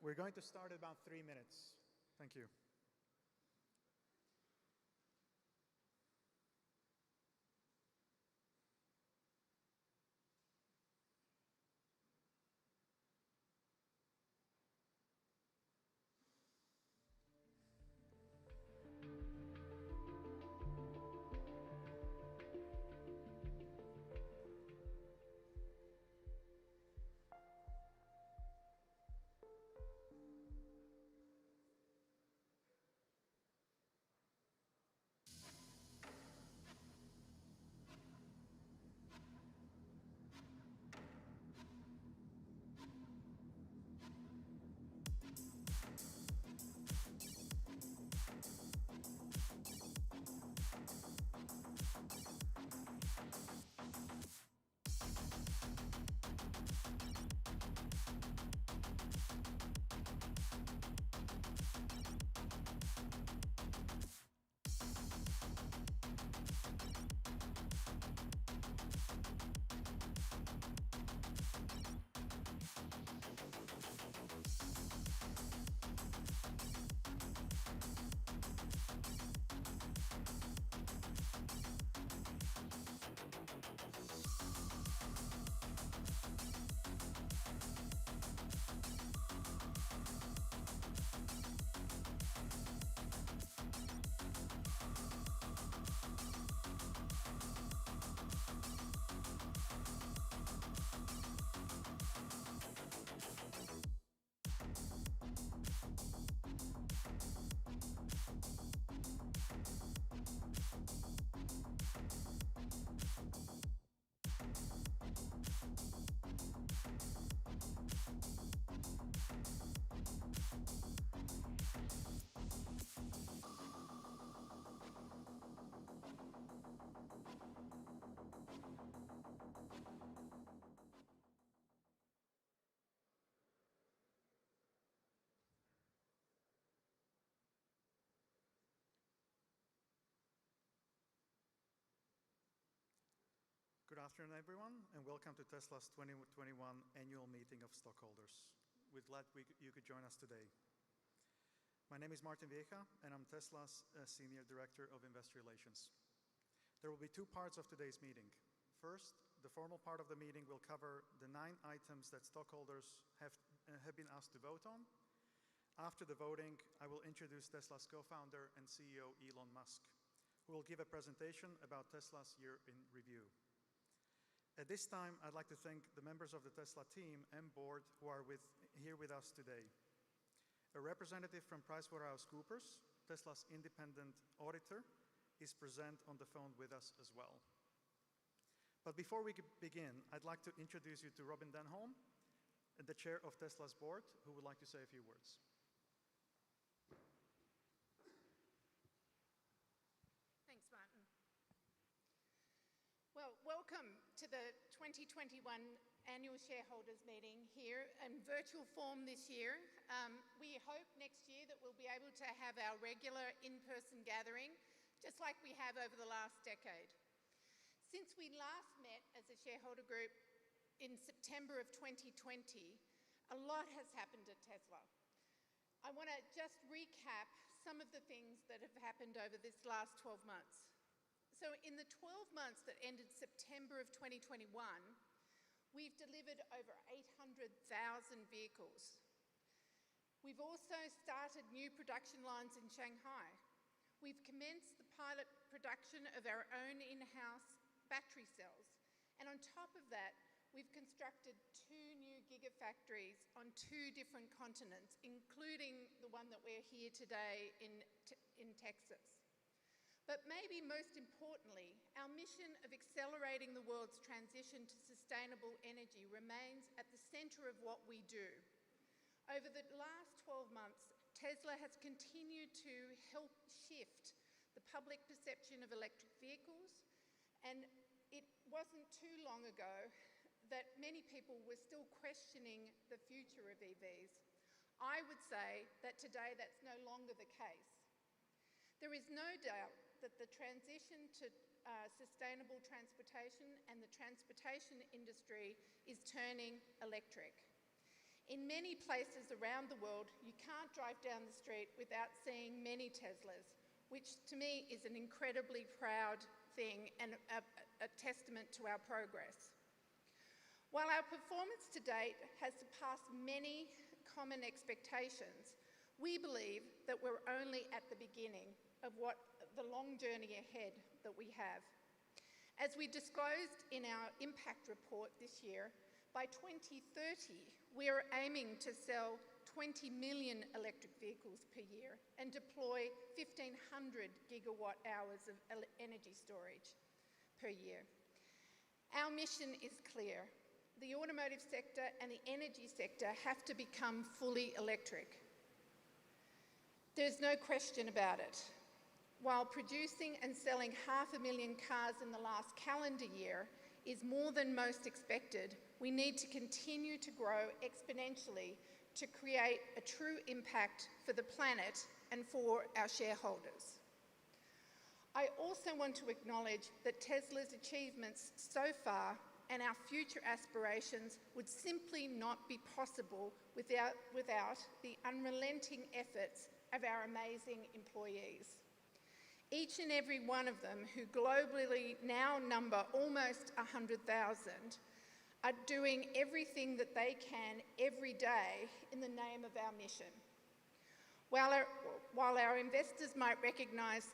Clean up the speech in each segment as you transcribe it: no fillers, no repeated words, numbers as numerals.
We're going to start in about 3 minutes. Thank you. Good afternoon, everyone, and welcome to Tesla's 2021 Annual Meeting of Stockholders. We're glad you could join us today. My name is Martin Vieja, and I'm Tesla's Senior Director of Investor Relations. There will be two parts of today's meeting. First, the formal part of the meeting will cover the 9 items that stockholders have been asked to vote on. After the voting, I will introduce Tesla's co-founder and CEO, Elon Musk, who will give a presentation about Tesla's year in review. At this time, I'd like to thank the members of the Tesla team and board who are here with us today. A representative from PricewaterhouseCoopers, Tesla's independent auditor, is present on the phone with us as well. But before we begin, I'd like to introduce you to Robin Denholm, the chair of Tesla's board, who would like to say a few words. Thanks, Martin. Well, welcome to the 2021 Annual Shareholders Meeting here in virtual form this year. We hope next year that we'll be able to have our regular in-person gathering, just like we have over the last decade. Since we last met as a shareholder group in September of 2020, a lot has happened at Tesla. I want to just recap some of the things that have happened over this last 12 months. So in the 12 months that ended September of 2021, we've delivered over 800,000 vehicles. We've also started new production lines in Shanghai. We've commenced the pilot production of our own in-house battery cells. And on top of that, we've constructed 2 new Gigafactories on 2 different continents, including the one that we're here today in Texas. But maybe most importantly, our mission of accelerating the world's transition to sustainable energy remains at the center of what we do. Over the last 12 months, Tesla has continued to help shift the public perception of electric vehicles, and it wasn't too long ago that many people were still questioning the future of EVs. I would say that today that's no longer the case. There is no doubt that the transition to sustainable transportation and the transportation industry is turning electric. In many places around the world, you can't drive down the street without seeing many Teslas, which to me is an incredibly proud thing and a testament to our progress. While our performance to date has surpassed many common expectations, we believe that we're only at the beginning of what the long journey ahead that we have. As we disclosed in our impact report this year, by 2030, we are aiming to sell 20 million electric vehicles per year and deploy 1,500 gigawatt hours of energy storage per year. Our mission is clear. The automotive sector and the energy sector have to become fully electric. There's no question about it. While producing and selling 500,000 cars in the last calendar year is more than most expected, we need to continue to grow exponentially to create a true impact for the planet and for our shareholders. I also want to acknowledge that Tesla's achievements so far and our future aspirations would simply not be possible without the unrelenting efforts of our amazing employees. Each and every one of them, who globally now number almost 100,000, are doing everything that they can every day in the name of our mission. While our investors might recognise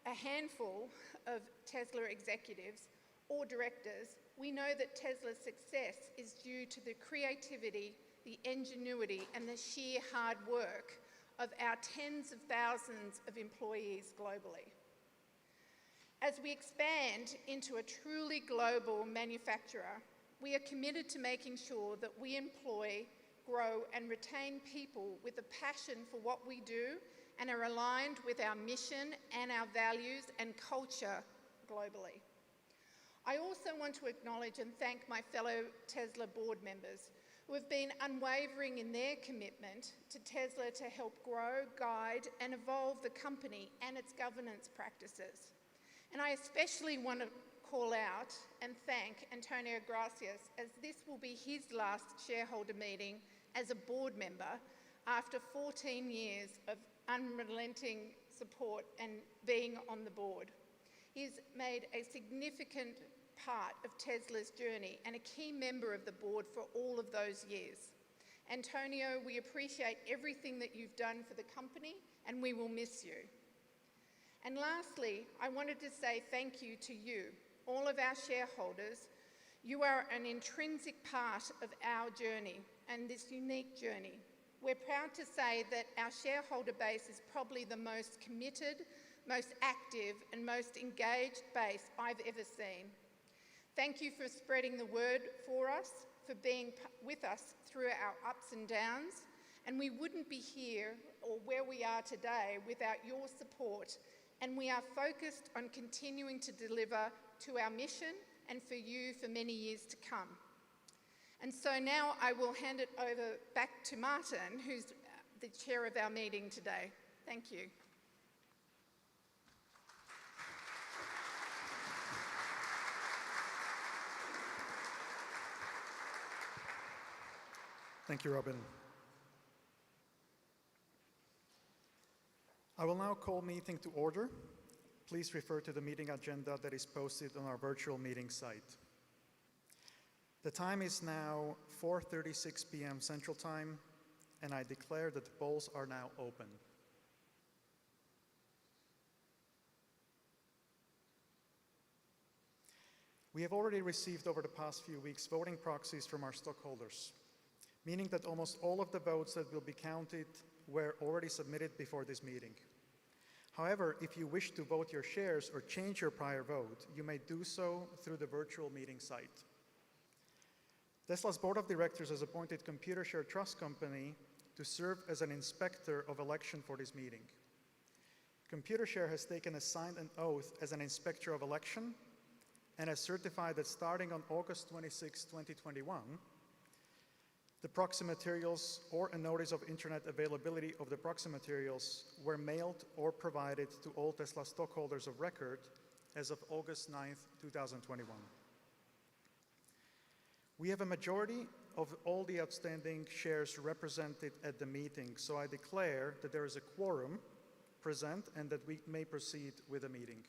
a handful of Tesla executives or directors, we know that Tesla's success is due to the creativity, the ingenuity, and the sheer hard work of our tens of thousands of employees globally. As we expand into a truly global manufacturer, we are committed to making sure that we employ, grow, and retain people with a passion for what we do and are aligned with our mission and our values and culture globally. I also want to acknowledge and thank my fellow Tesla board members who have been unwavering in their commitment to Tesla to help grow, guide, and evolve the company and its governance practices. And I especially want to call out and thank Antonio Gracias, as this will be his last shareholder meeting as a board member after 14 years of unrelenting support and being on the board. He's made a significant part of Tesla's journey and a key member of the board for all of those years. Antonio, we appreciate everything that you've done for the company, and we will miss you. And lastly, I wanted to say thank you to you, all of our shareholders. You are an intrinsic part of our journey and this unique journey. We're proud to say that our shareholder base is probably the most committed, most active, and most engaged base I've ever seen. Thank you for spreading the word for us, for being with us through our ups and downs, and we wouldn't be here or where we are today without your support, and we are focused on continuing to deliver to our mission and for you for many years to come. And so now I will hand it over back to Martin, who's the chair of our meeting today. Thank you. Thank you, Robin. I will now call meeting to order. Please refer to the meeting agenda that is posted on our virtual meeting site. The time is now 4:36 p.m. Central Time, and I declare that the polls are now open. We have already received over the past few weeks voting proxies from our stockholders, meaning that almost all of the votes that will be counted were already submitted before this meeting. However, if you wish to vote your shares or change your prior vote, you may do so through the virtual meeting site. Tesla's board of directors has appointed Computershare Trust Company to serve as an inspector of election for this meeting. Computershare has signed an oath as an inspector of election and has certified that starting on August 26, 2021, the proxy materials or a notice of internet availability of the proxy materials were mailed or provided to all Tesla stockholders of record as of August 9, 2021. We have a majority of all the outstanding shares represented at the meeting, so I declare that there is a quorum present and that we may proceed with the meeting.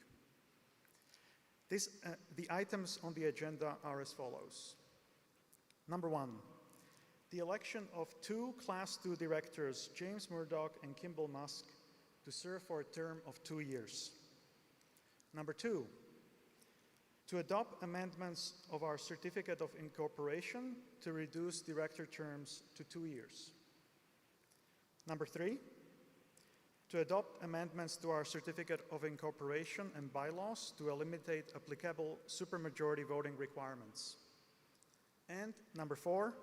The items on the agenda are as follows. Number 1, the election of 2 Class II directors, James Murdoch and Kimball Musk, to serve for a term of 2 years. Number 2, to adopt amendments of our Certificate of Incorporation to reduce director terms to 2 years. Number 3, to adopt amendments to our Certificate of Incorporation and bylaws to eliminate applicable supermajority voting requirements. And number 4,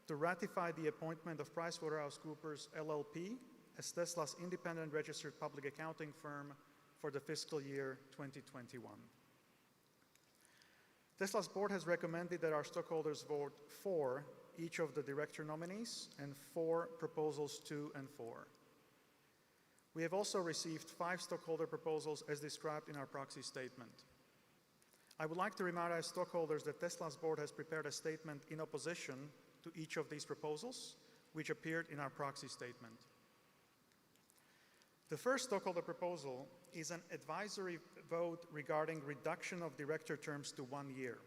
to ratify the appointment of PricewaterhouseCoopers LLP as Tesla's independent registered public accounting firm for the fiscal year 2021. Tesla's board has recommended that our stockholders vote for each of the director nominees and for proposals 2 and 4. We have also received 5 stockholder proposals as described in our proxy statement. I would like to remind our stockholders that Tesla's board has prepared a statement in opposition to each of these proposals, which appeared in our proxy statement. The first stockholder proposal is an advisory vote regarding reduction of director terms to 1 year.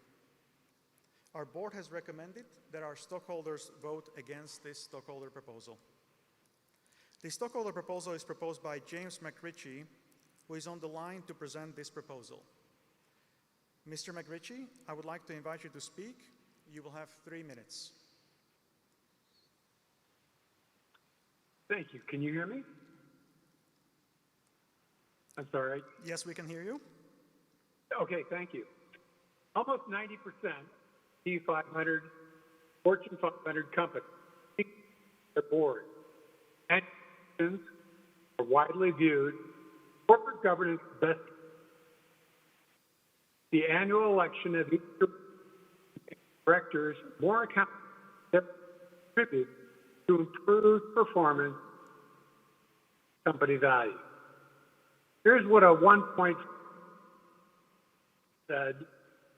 Our board has recommended that our stockholders vote against this stockholder proposal. The stockholder proposal is proposed by James McRitchie, who is on the line to present this proposal. Mr. McRitchie, I would like to invite you to speak. You will have 3 minutes. Thank you. Can you hear me? I'm sorry. Yes, we can hear you. Okay, thank you. Almost 90% T500, Fortune 500 companies, their board and are widely viewed corporate governance best. The annual election of each directors more accountable contribute to improve performance, company value. Here's what a 1 point said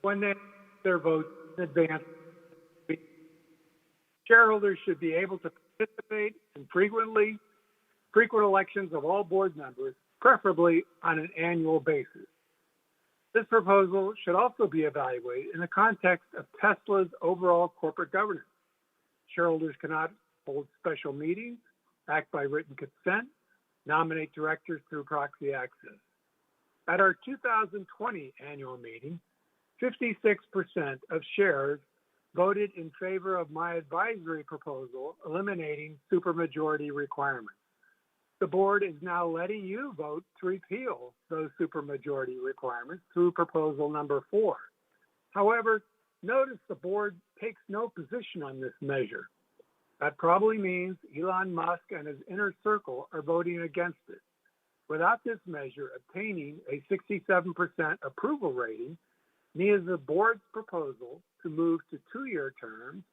when they had their votes in advance. Shareholders should be able to participate in frequent elections of all board members, preferably on an annual basis. This proposal should also be evaluated in the context of Tesla's overall corporate governance. Shareholders cannot hold special meetings, act by written consent, nominate directors through proxy access. At our 2020 annual meeting, 56% of shares voted in favor of my advisory proposal eliminating supermajority requirements. The board is now letting you vote to repeal those supermajority requirements through proposal number 4. However, notice the board takes no position on this measure. That probably means Elon Musk and his inner circle are voting against it. Without this measure obtaining a 67% approval rating, neither the board's proposal to move to 2-year terms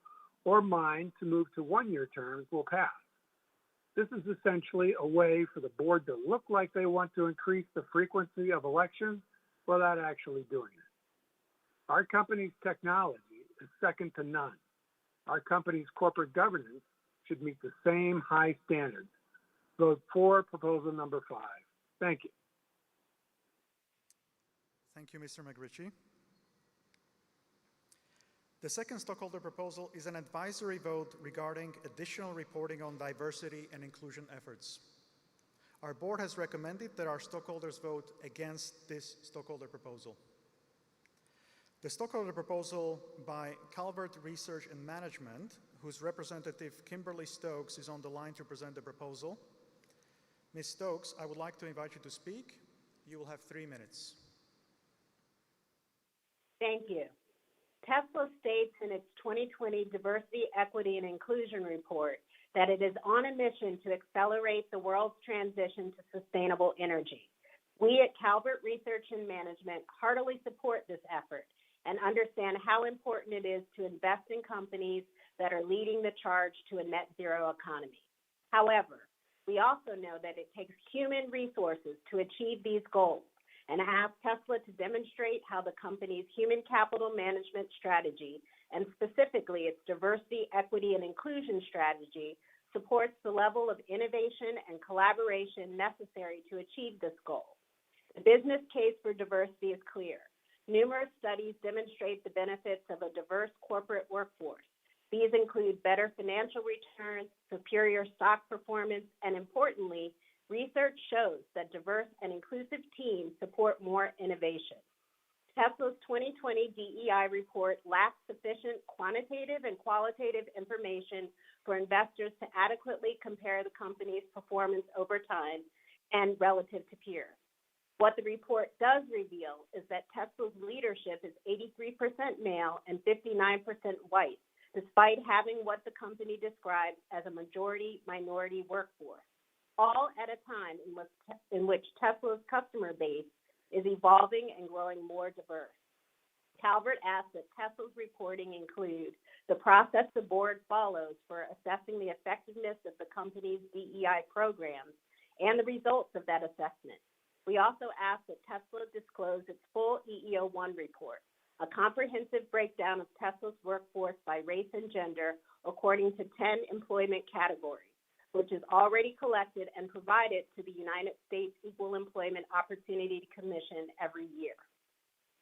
or mine to move to 1-year terms will pass. This is essentially a way for the board to look like they want to increase the frequency of elections without actually doing it. Our company's technology is second to none. Our company's corporate governance should meet the same high standards. Vote for proposal number 5. Thank you. Thank you, Mr. McRitchie. The second stockholder proposal is an advisory vote regarding additional reporting on diversity and inclusion efforts. Our board has recommended that our stockholders vote against this stockholder proposal. The stockholder proposal by Calvert Research and Management, whose representative Kimberly Stokes is on the line to present the proposal. Ms. Stokes, I would like to invite you to speak. You will have 3 minutes. Thank you. Tesla states in its 2020 Diversity, Equity, and Inclusion report that it is on a mission to accelerate the world's transition to sustainable energy. We at Calvert Research and Management heartily support this effort and understand how important it is to invest in companies that are leading the charge to a net zero economy. However, we also know that it takes human resources to achieve these goals and ask Tesla to demonstrate how the company's human capital management strategy and specifically its diversity, equity, and inclusion strategy, supports the level of innovation and collaboration necessary to achieve this goal. The business case for diversity is clear. Numerous studies demonstrate the benefits of a diverse corporate workforce. These include better financial returns, superior stock performance, and importantly, research shows that diverse and inclusive teams support more innovation. Tesla's 2020 DEI report lacks sufficient quantitative and qualitative information for investors to adequately compare the company's performance over time and relative to peers. What the report does reveal is that Tesla's leadership is 83% male and 59% white, despite having what the company describes as a majority-minority workforce, all at a time in which Tesla's customer base is evolving and growing more diverse. Calvert asks that Tesla's reporting include the process the board follows for assessing the effectiveness of the company's DEI programs and the results of that assessment. We also ask that Tesla disclose its full EEO-1 report, a comprehensive breakdown of Tesla's workforce by race and gender according to 10 employment categories, which is already collected and provided to the United States Equal Employment Opportunity Commission every year.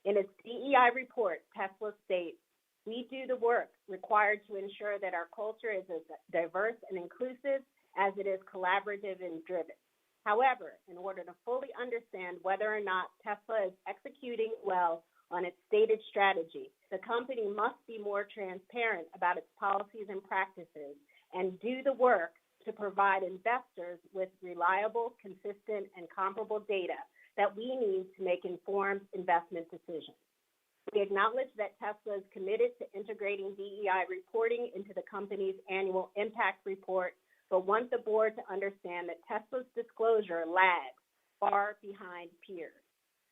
In its DEI report, Tesla states, "We do the work required to ensure that our culture is as diverse and inclusive as it is collaborative and driven. However, in order to fully understand whether or not Tesla is executing well on its stated strategy, the company must be more transparent about its policies and practices and do the work to provide investors with reliable, consistent, and comparable data that we need to make informed investment decisions." We acknowledge that Tesla is committed to integrating DEI reporting into the company's annual impact report, but want the board to understand that Tesla's disclosure lags far behind peers.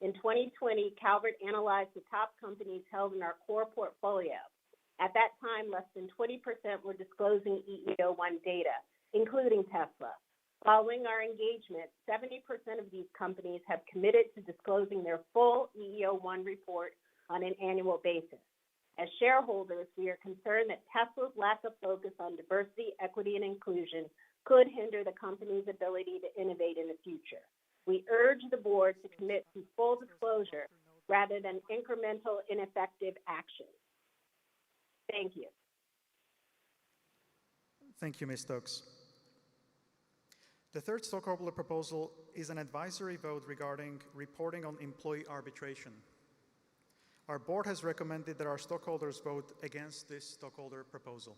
In 2020, Calvert analyzed the top companies held in our core portfolio. At that time, less than 20% were disclosing EEO-1 data, including Tesla. Following our engagement, 70% of these companies have committed to disclosing their full EEO-1 report on an annual basis. As shareholders, we are concerned that Tesla's lack of focus on diversity, equity, and inclusion could hinder the company's ability to innovate in the future. We urge the board to commit to full disclosure rather than incremental, ineffective action. Thank you. Thank you, Ms. Stokes. The third stockholder proposal is an advisory vote regarding reporting on employee arbitration. Our board has recommended that our stockholders vote against this stockholder proposal.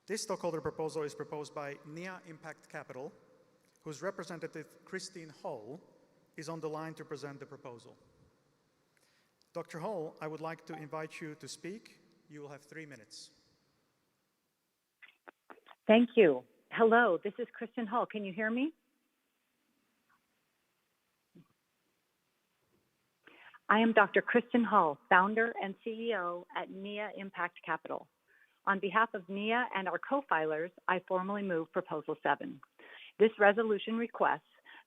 This stockholder proposal is proposed by NIA Impact Capital, whose representative, Christine Hall, is on the line to present the proposal. Dr. Hall, I would like to invite you to speak. You will have 3 minutes. Thank you. Hello, this is Kristen Hall. Can you hear me? I am Dr. Kristen Hall, founder and CEO at NIA Impact Capital. On behalf of NIA and our co-filers, I formally move Proposal 7. This resolution requests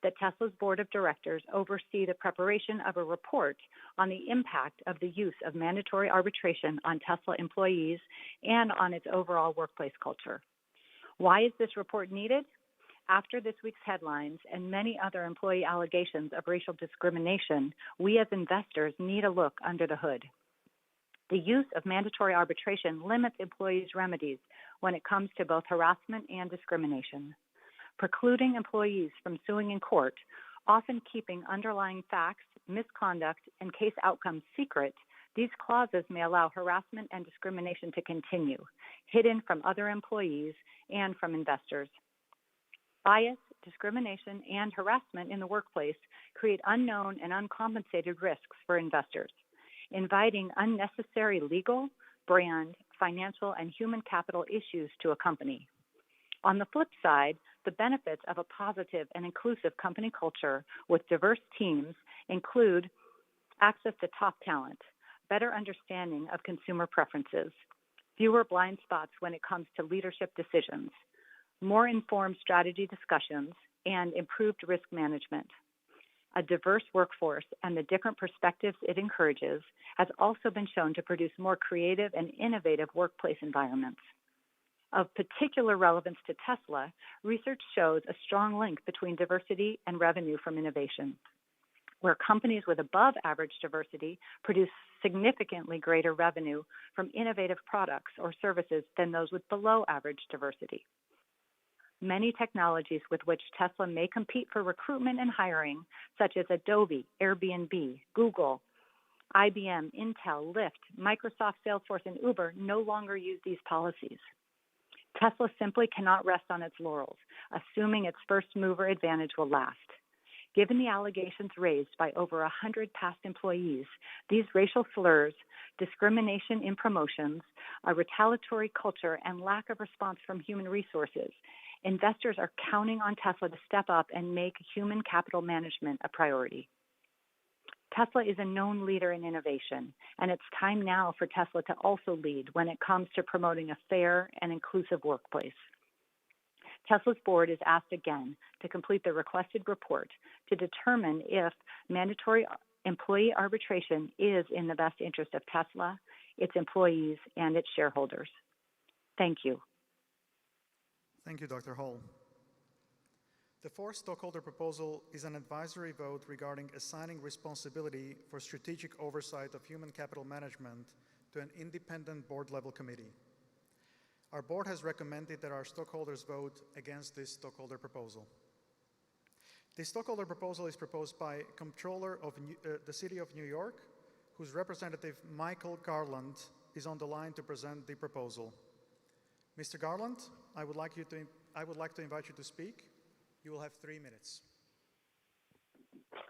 that Tesla's board of directors oversee the preparation of a report on the impact of the use of mandatory arbitration on Tesla employees and on its overall workplace culture. Why is this report needed? After this week's headlines and many other employee allegations of racial discrimination, we as investors need a look under the hood. The use of mandatory arbitration limits employees' remedies when it comes to both harassment and discrimination. Precluding employees from suing in court, often keeping underlying facts, misconduct, and case outcomes secret, these clauses may allow harassment and discrimination to continue, hidden from other employees and from investors. Bias, discrimination, and harassment in the workplace create unknown and uncompensated risks for investors, inviting unnecessary legal, brand, financial, and human capital issues to a company. On the flip side, the benefits of a positive and inclusive company culture with diverse teams include access to top talent, better understanding of consumer preferences, fewer blind spots when it comes to leadership decisions, more informed strategy discussions, and improved risk management. A diverse workforce and the different perspectives it encourages has also been shown to produce more creative and innovative workplace environments. Of particular relevance to Tesla, research shows a strong link between diversity and revenue from innovation, where companies with above average diversity produce significantly greater revenue from innovative products or services than those with below average diversity. Many technologies with which Tesla may compete for recruitment and hiring, such as Adobe, Airbnb, Google, IBM, Intel, Lyft, Microsoft, Salesforce, and Uber, no longer use these policies. Tesla simply cannot rest on its laurels, assuming its first mover advantage will last. Given the allegations raised by over 100 past employees, these racial slurs, discrimination in promotions, a retaliatory culture, and lack of response from human resources, investors are counting on Tesla to step up and make human capital management a priority. Tesla is a known leader in innovation, and it's time now for Tesla to also lead when it comes to promoting a fair and inclusive workplace. Tesla's board is asked again to complete the requested report to determine if mandatory employee arbitration is in the best interest of Tesla, its employees, and its shareholders. Thank you. Thank you, Dr. Hall. The fourth stockholder proposal is an advisory vote regarding assigning responsibility for strategic oversight of human capital management to an independent board-level committee. Our board has recommended that our stockholders vote against this stockholder proposal. This stockholder proposal is proposed by Comptroller of the City of New York, whose representative Michael Garland is on the line to present the proposal. Mr. Garland, I would like to invite you to speak. You will have 3 minutes.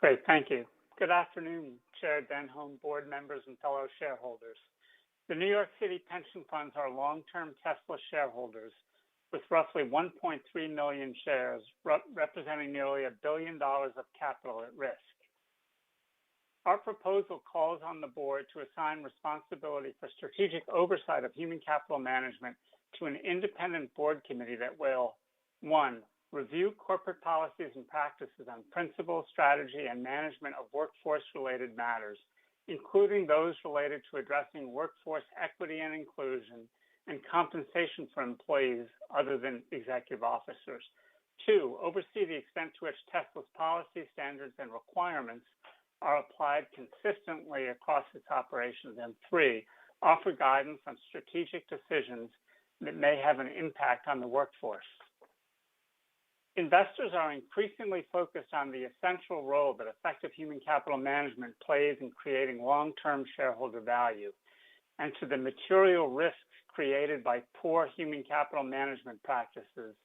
Great, thank you. Good afternoon, Chair Denholm, board members, and fellow shareholders. The New York City pension funds are long-term Tesla shareholders with roughly 1.3 million shares, representing nearly $1 billion of capital at risk. Our proposal calls on the board to assign responsibility for strategic oversight of human capital management to an independent board committee that will, 1, review corporate policies and practices on principles, strategy, and management of workforce-related matters, including those related to addressing workforce equity and inclusion and compensation for employees other than executive officers. 2, oversee the extent to which Tesla's policy, standards, and requirements are applied consistently across its operations. And 3, offer guidance on strategic decisions that may have an impact on the workforce. Investors are increasingly focused on the essential role that effective human capital management plays in creating long-term shareholder value, and to the material risks created by poor human capital management practices,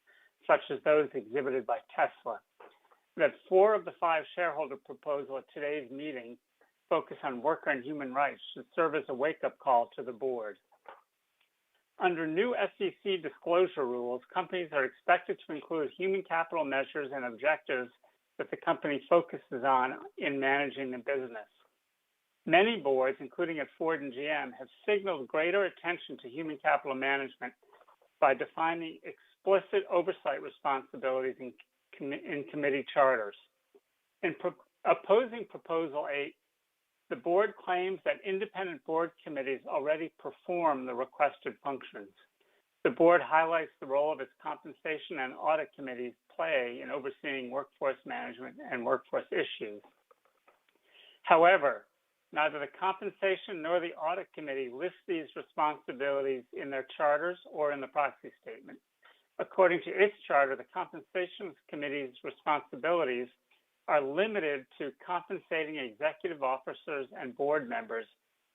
such as those exhibited by Tesla. That 4 of the 5 shareholder proposals at today's meeting focus on worker and human rights should serve as a wake-up call to the board. Under new SEC disclosure rules, companies are expected to include human capital measures and objectives that the company focuses on in managing the business. Many boards, including at Ford and GM, have signaled greater attention to human capital management by defining explicit oversight responsibilities in committee charters. In opposing Proposal 8, the board claims that independent board committees already perform the requested functions. The board highlights the role of its compensation and audit committees play in overseeing workforce management and workforce issues. However, neither the compensation nor the audit committee list these responsibilities in their charters or in the proxy statement. According to its charter, the compensation committee's responsibilities are limited to compensating executive officers and board members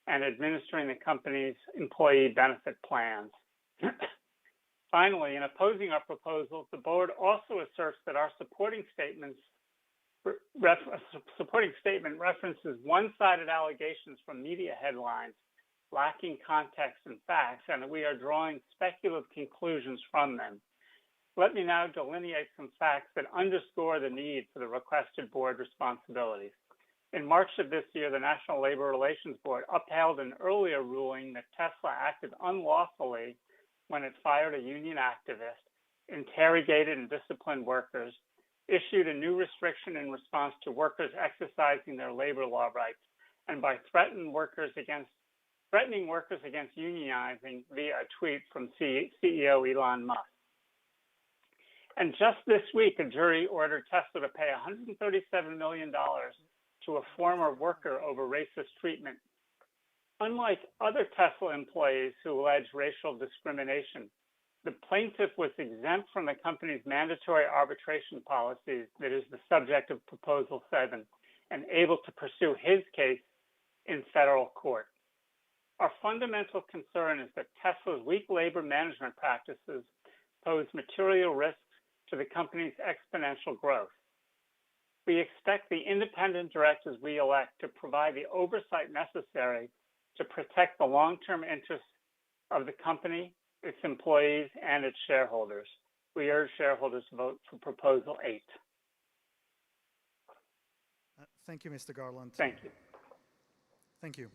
and administering the company's employee benefit plans. Finally, in opposing our proposals, the board also asserts that our supporting statement references one-sided allegations from media headlines lacking context and facts, and that we are drawing speculative conclusions from them. Let me now delineate some facts that underscore the need for the requested board responsibilities. In March of this year, the National Labor Relations Board upheld an earlier ruling that Tesla acted unlawfully when it fired a union activist, interrogated and disciplined workers, issued a new restriction in response to workers exercising their labor law rights and by threatening workers against unionizing via a tweet from CEO Elon Musk. And just this week, a jury ordered Tesla to pay $137 million to a former worker over racist treatment. Unlike other Tesla employees who allege racial discrimination, the plaintiff was exempt from the company's mandatory arbitration policies that is the subject of Proposal 7 and able to pursue his case in federal court. Our fundamental concern is that Tesla's weak labor management practices pose material risks to the company's exponential growth. We expect the independent directors we elect to provide the oversight necessary to protect the long-term interests of the company, its employees, and its shareholders. We urge shareholders to vote for Proposal 8. Thank you, Mr. Garland. Thank you. Thank you.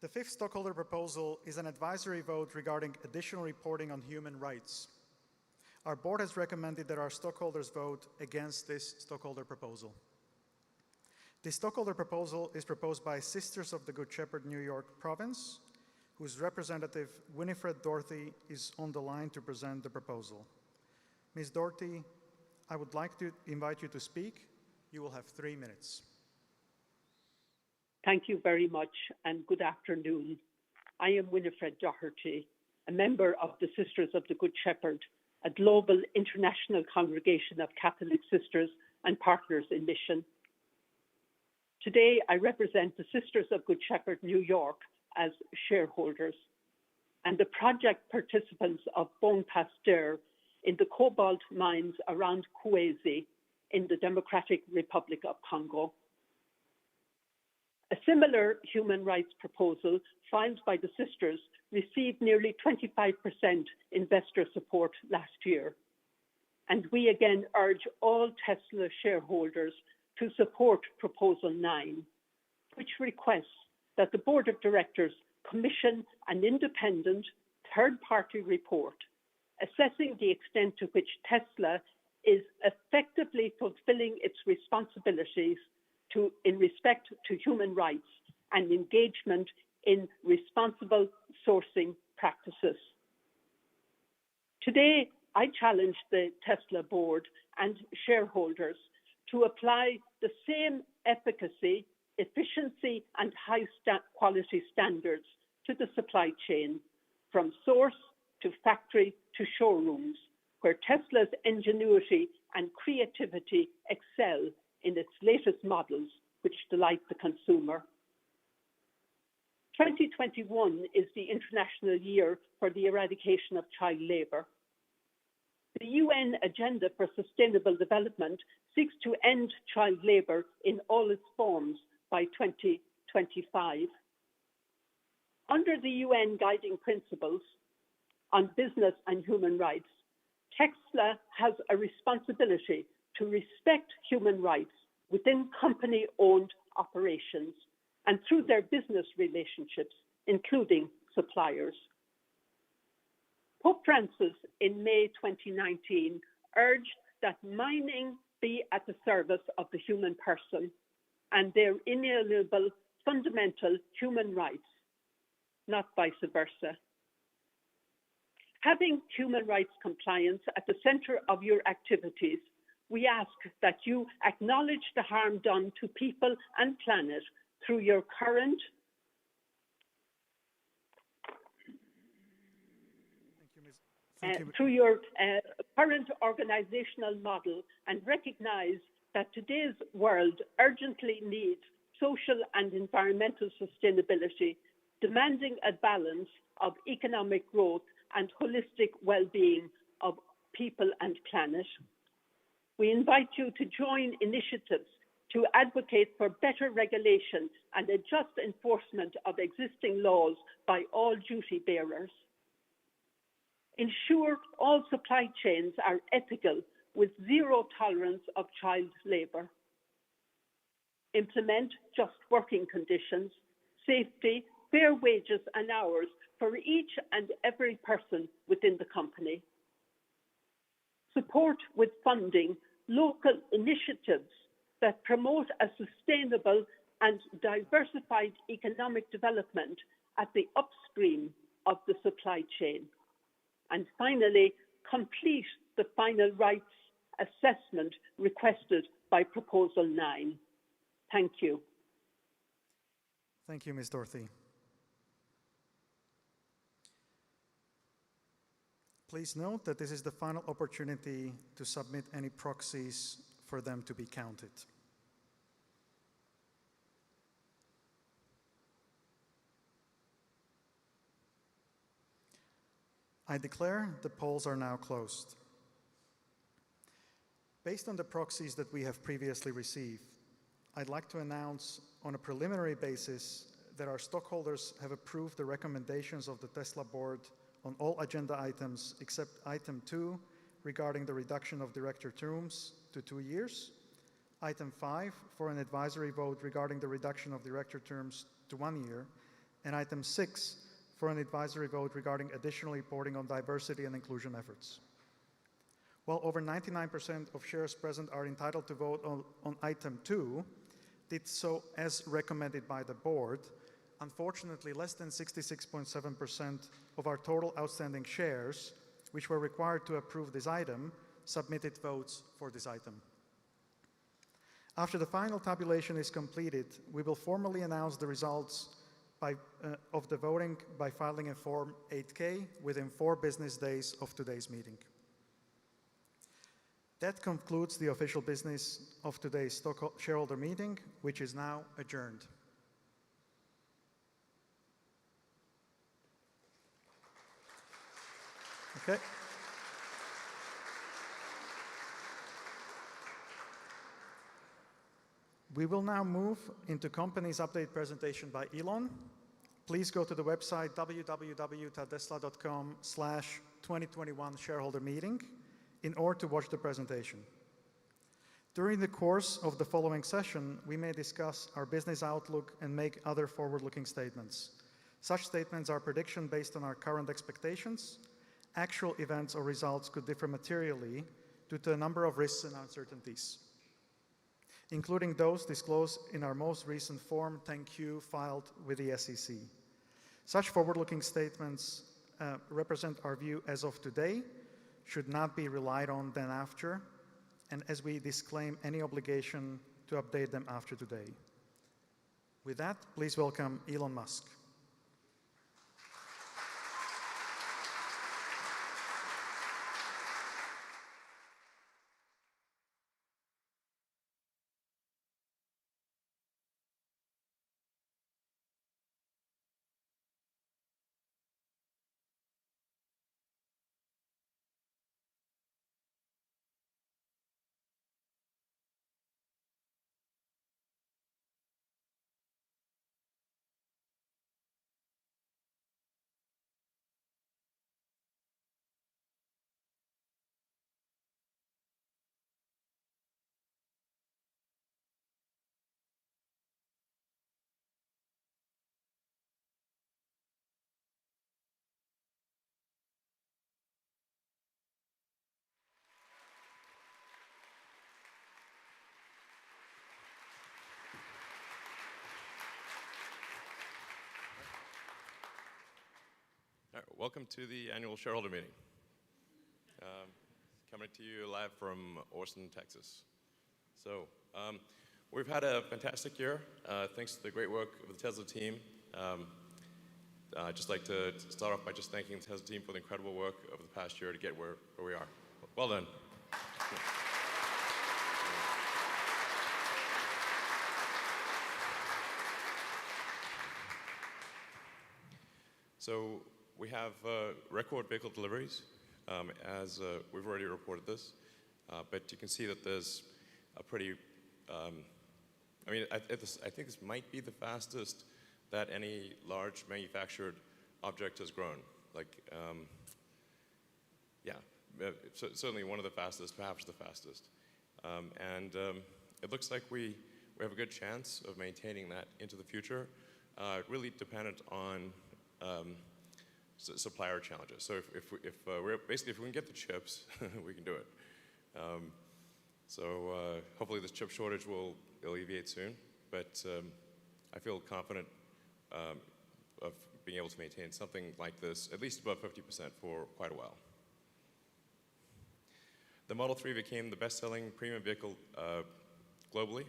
The fifth stockholder proposal is an advisory vote regarding additional reporting on human rights. Our board has recommended that our stockholders vote against this stockholder proposal. The stockholder proposal is proposed by Sisters of the Good Shepherd, New York Province, whose representative, Winifred Dorothy, is on the line to present the proposal. Ms. Dorothy, I would like to invite you to speak. You will have 3 minutes. Thank you very much, and good afternoon. I am Winifred Doherty, a member of the Sisters of the Good Shepherd, a global international congregation of Catholic sisters and partners in mission. Today, I represent the Sisters of Good Shepherd, New York, as shareholders, and the project participants of Bon Pasteur in the cobalt mines around Kolwezi in the Democratic Republic of Congo. A similar human rights proposal filed by the sisters received nearly 25% investor support last year. And we again urge all Tesla shareholders to support Proposal 9, which requests that the Board of Directors commission an independent third-party report assessing the extent to which Tesla is effectively fulfilling its responsibilities in respect to human rights and engagement in responsible sourcing practices. Today, I challenge the Tesla board and shareholders to apply the same efficacy, efficiency, and high quality standards to the supply chain, from source to factory to showrooms, where Tesla's ingenuity and creativity excel in its latest models, which delight the consumer. 2021 is the International Year for the Eradication of Child Labor. The UN Agenda for Sustainable Development seeks to end child labor in all its forms by 2025. Under the UN Guiding Principles on Business and Human Rights, Tesla has a responsibility to respect human rights within company-owned operations and through their business relationships, including suppliers. Pope Francis in May 2019 urged that mining be at the service of the human person and their inalienable fundamental human rights, not vice versa. Having human rights compliance at the center of your activities, we ask that you acknowledge the harm done to people and planet through your current current organizational model, and recognize that today's world urgently needs social and environmental sustainability, demanding a balance of economic growth and holistic well-being of people and planet. We invite you to join initiatives to advocate for better regulation and a just enforcement of existing laws by all duty bearers. Ensure all supply chains are ethical with zero tolerance of child labor. Implement just working conditions, safety, fair wages and hours for each and every person within the company. Support with funding local initiatives that promote a sustainable and diversified economic development at the upstream of the supply chain. And finally, complete the final rights assessment requested by Proposal 9. Thank you. Thank you, Ms. Dorothy. Please note that this is the final opportunity to submit any proxies for them to be counted. I declare the polls are now closed. Based on the proxies that we have previously received, I'd like to announce on a preliminary basis that our stockholders have approved the recommendations of the Tesla board on all agenda items except item 2 regarding the reduction of director terms to 2 years, item 5 for an advisory vote regarding the reduction of director terms to 1 year, and item 6 for an advisory vote regarding additional reporting on diversity and inclusion efforts. While over 99% of shares present are entitled to vote on item 2, did so as recommended by the board, unfortunately less than 66.7% of our total outstanding shares, which were required to approve this item, submitted votes for this item. After the final tabulation is completed, we will formally announce the results of the voting by filing a Form 8K within 4 business days of today's meeting. That concludes the official business of today's shareholder meeting, which is now adjourned. Okay. We will now move into company's update presentation by Elon. Please go to the website www.tesla.com/2021 shareholder meeting in order to watch the presentation. During the course of the following session, we may discuss our business outlook and make other forward-looking statements. Such statements are predictions based on our current expectations. Actual events or results could differ materially due to a number of risks and uncertainties, including those disclosed in our most recent Form 10-Q filed with the SEC. Such forward-looking statements represent our view as of today, should not be relied on then after, and as we disclaim any obligation to update them after today. With that, please welcome Elon Musk. All right, welcome to the annual shareholder meeting. Coming to you live from Austin, Texas. So we've had a fantastic year, thanks to the great work of the Tesla team. I'd just like to start off by just thanking the Tesla team for the incredible work over the past year to get where we are. Well done. So we have record vehicle deliveries, as we've already reported this, but you can see that there's a pretty, I mean, I think this might be the fastest that any large manufactured object has grown. Like, yeah, certainly one of the fastest, perhaps the fastest. And it looks like we have a good chance of maintaining that into the future, really dependent on supplier challenges. So if we can get the chips, we can do it. So hopefully this chip shortage will alleviate soon, but I feel confident of being able to maintain something like this, at least above 50% for quite a while. The Model 3 became the best-selling premium vehicle globally.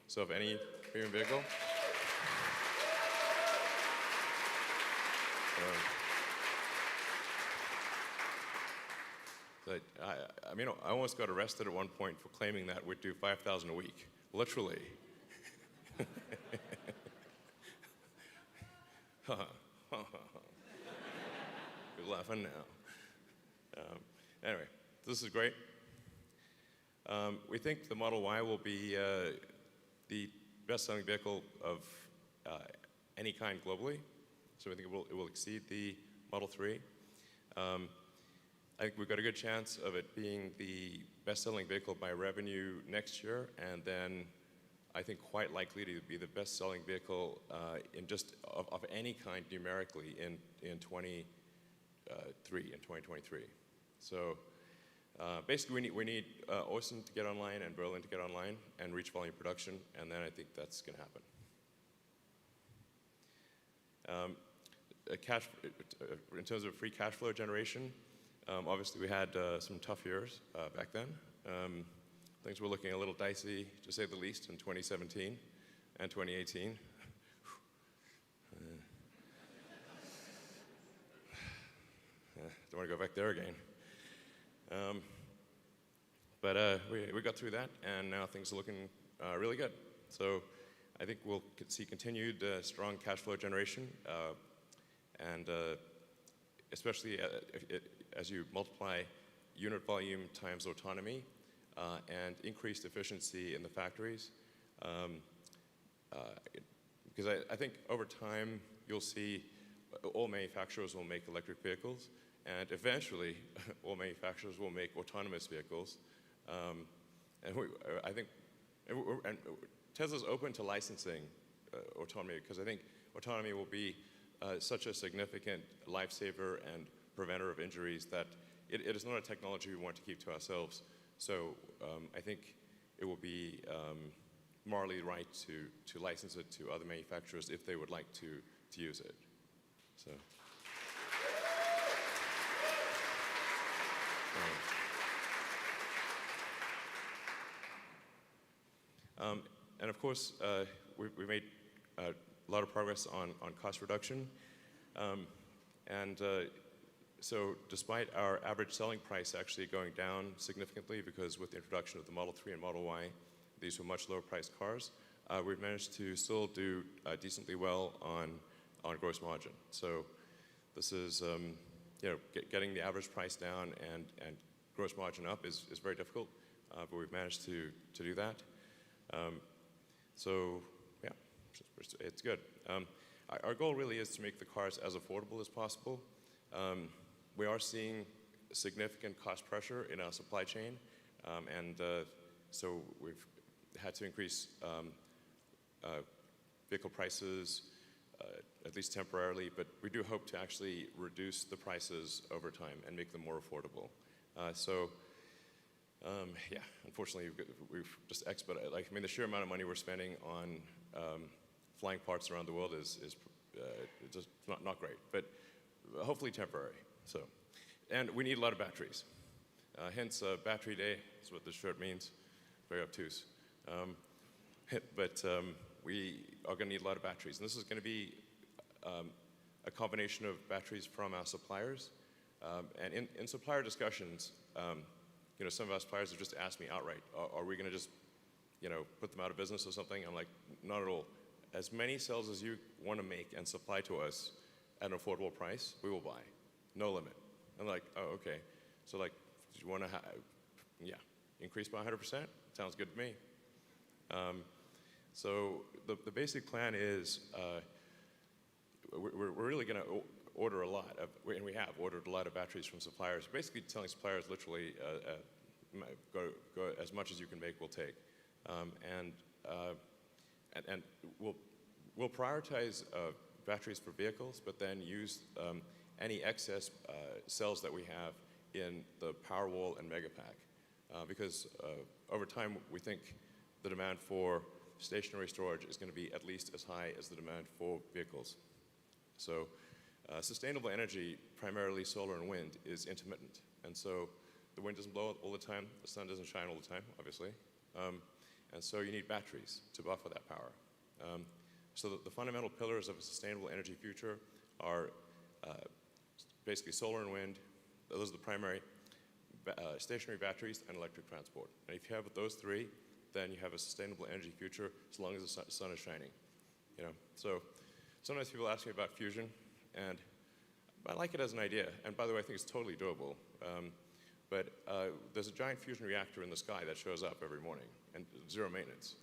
So of any premium vehicle. I mean, I almost got arrested at one point for claiming that we'd do 5,000 a week, literally. You're laughing now. Anyway, this is great. We think the Model Y will be the best-selling vehicle of any kind globally. So we think it will exceed the Model 3. I think we've got a good chance of it being the best-selling vehicle by revenue next year, and then I think quite likely to be the best-selling vehicle in just of any kind numerically in 2023. So basically, we need Austin to get online and Berlin to get online and reach volume production, and then I think that's going to happen. In terms of free cash flow generation, obviously we had some tough years back then. Things were looking a little dicey, to say the least, in 2017 and 2018. Don't want to go back there again. But we got through that, and now things are looking really good. So I think we'll see continued strong cash flow generation, and especially as you multiply unit volume times autonomy and increased efficiency in the factories. Because I think over time you'll see all manufacturers will make electric vehicles, and eventually all manufacturers will make autonomous vehicles. I think Tesla's open to licensing autonomy, because I think autonomy will be such a significant lifesaver and preventer of injuries that it is not a technology we want to keep to ourselves. So I think it will be morally right to license it to other manufacturers if they would like to use it. So. And of course, we made a lot of progress on cost reduction. So despite our average selling price actually going down significantly, because with the introduction of the Model 3 and Model Y, these were much lower priced cars, we've managed to still do decently well on gross margin. So this is, getting the average price down and gross margin up is very difficult, but we've managed to do that. So yeah, it's good. Our goal really is to make the cars as affordable as possible. We are seeing significant cost pressure in our supply chain, so we've had to increase vehicle prices, at least temporarily, but we do hope to actually reduce the prices over time and make them more affordable. Yeah, unfortunately, we've just expedited. The sheer amount of money we're spending on flying parts around the world is just not great, but hopefully temporary. So, and we need a lot of batteries. Hence, Battery Day is what this shirt means. Very obtuse. But we are going to need a lot of batteries, and this is going to be a combination of batteries from our suppliers. And in supplier discussions, some of our suppliers have just asked me outright, are we going to just, put them out of business or something? I'm like, not at all. As many cells as you want to make and supply to us at an affordable price, we will buy. No limit. I'm like, oh, okay. So do you want to increase by 100%? Sounds good to me. So the basic plan is we're really going to order a lot of, and we have ordered a lot of batteries from suppliers. Basically telling suppliers literally go as much as you can make, we'll take. And we'll prioritize batteries for vehicles, but then use any excess cells that we have in the Powerwall and Megapack. because over time we think the demand for stationary storage is going to be at least as high as the demand for vehicles. So sustainable energy, primarily solar and wind, is intermittent. And so the wind doesn't blow all the time, the sun doesn't shine all the time, obviously. And so you need batteries to buffer that power. So the fundamental pillars of a sustainable energy future are basically solar and wind. Those are the primary. Stationary batteries and electric transport. And if you have those three, then you have a sustainable energy future as long as the sun is shining. So sometimes people ask me about fusion, and I like it as an idea. And by the way, I think it's totally doable. But there's a giant fusion reactor in the sky that shows up every morning, and zero maintenance.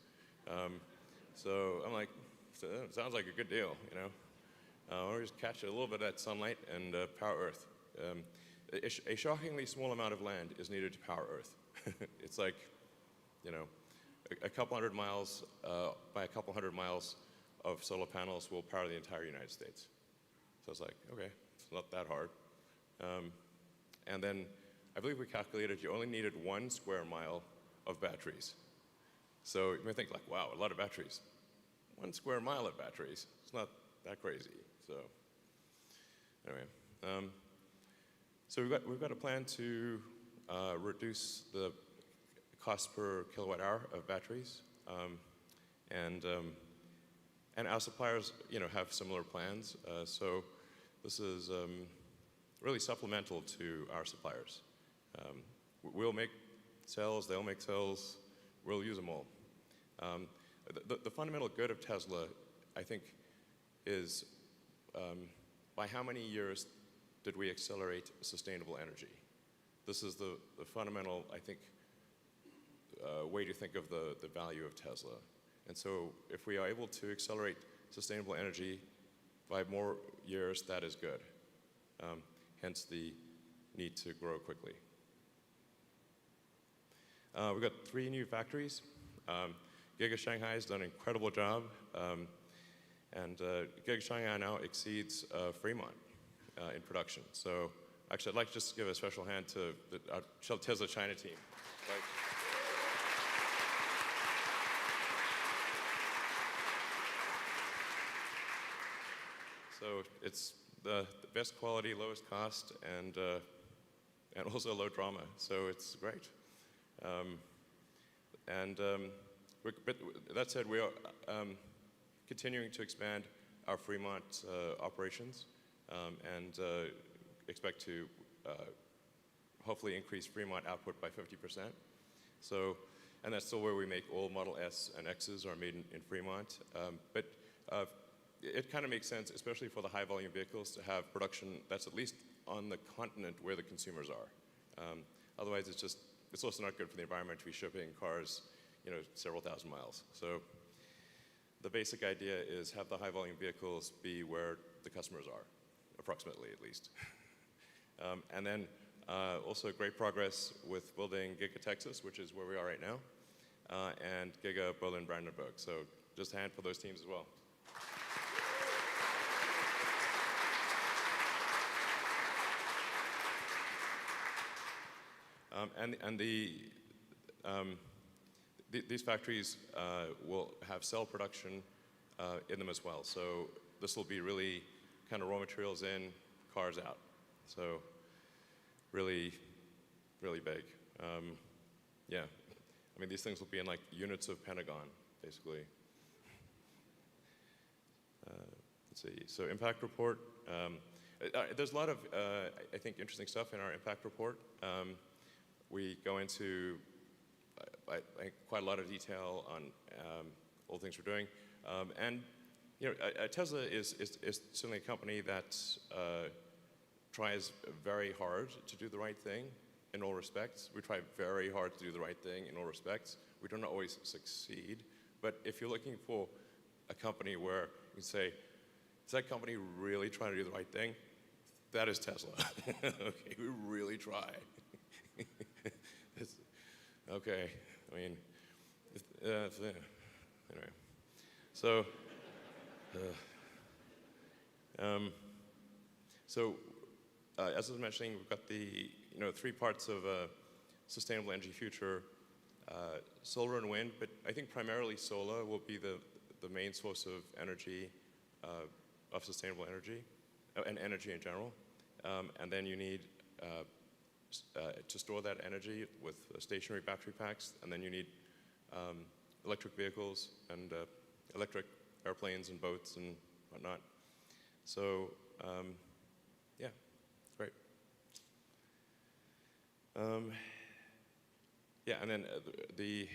So I'm like, sounds like a good deal, Or just catch a little bit of that sunlight and power Earth. A shockingly small amount of land is needed to power Earth. It's like, a couple hundred miles by a couple hundred miles of solar panels will power the entire United States. So it's like, okay, it's not that hard. And then I believe we calculated you only needed 1 square mile of batteries. So you may think like, wow, a lot of batteries. 1 square mile of batteries. It's not that crazy. So anyway. So we've got a plan to reduce the cost per kilowatt hour of batteries, and our suppliers, have similar plans. So this is really supplemental to our suppliers. We'll make cells, they'll make cells, we'll use them all. The fundamental good of Tesla, I think, is by how many years did we accelerate sustainable energy? This is the fundamental, I think, way to think of the value of Tesla. And so if we are able to accelerate sustainable energy by more years, that is good. Hence the need to grow quickly. We've got 3 new factories. Giga Shanghai has done an incredible job. And Giga Shanghai now exceeds Fremont in production. So actually, I'd like to just give a special hand to our Tesla China team. Right? So it's the best quality, lowest cost, and also low drama. So it's great. But that said, we are continuing to expand our Fremont operations and expect to hopefully increase Fremont output by 50%. So, and that's still where we make all Model S and X's are made in Fremont. But it kind of makes sense, especially for the high volume vehicles, to have production that's at least on the continent where the consumers are. Otherwise, it's also not good for the environment to be shipping cars, several thousand miles. So the basic idea is have the high volume vehicles be where the customers are, approximately at least. And then also great progress with building Giga Texas, which is where we are right now, and Giga Berlin Brandenburg. So just a hand for those teams as well. These factories will have cell production in them as well. So this will be really kind of raw materials in, cars out. So really, really big. Yeah, I mean, these things will be in like units of Pentagon, basically. Let's see, so impact report. There's a lot of, I think, interesting stuff in our impact report. We go into quite a lot of detail on all the things we're doing. And Tesla is certainly a company that tries very hard to do the right thing in all respects. We try very hard to do the right thing in all respects. We don't always succeed. But if you're looking for a company where you can say, is that company really trying to do the right thing? That is Tesla. Okay, we really try. Okay, I mean, anyway. So, as I was mentioning, we've got the 3 parts of sustainable energy future, solar and wind, but I think primarily solar will be the main source of energy, of sustainable energy, and energy in general. And then you need to store that energy with stationary battery packs, and then you need electric vehicles and electric airplanes and boats and whatnot. So, yeah, great. Yeah, and then the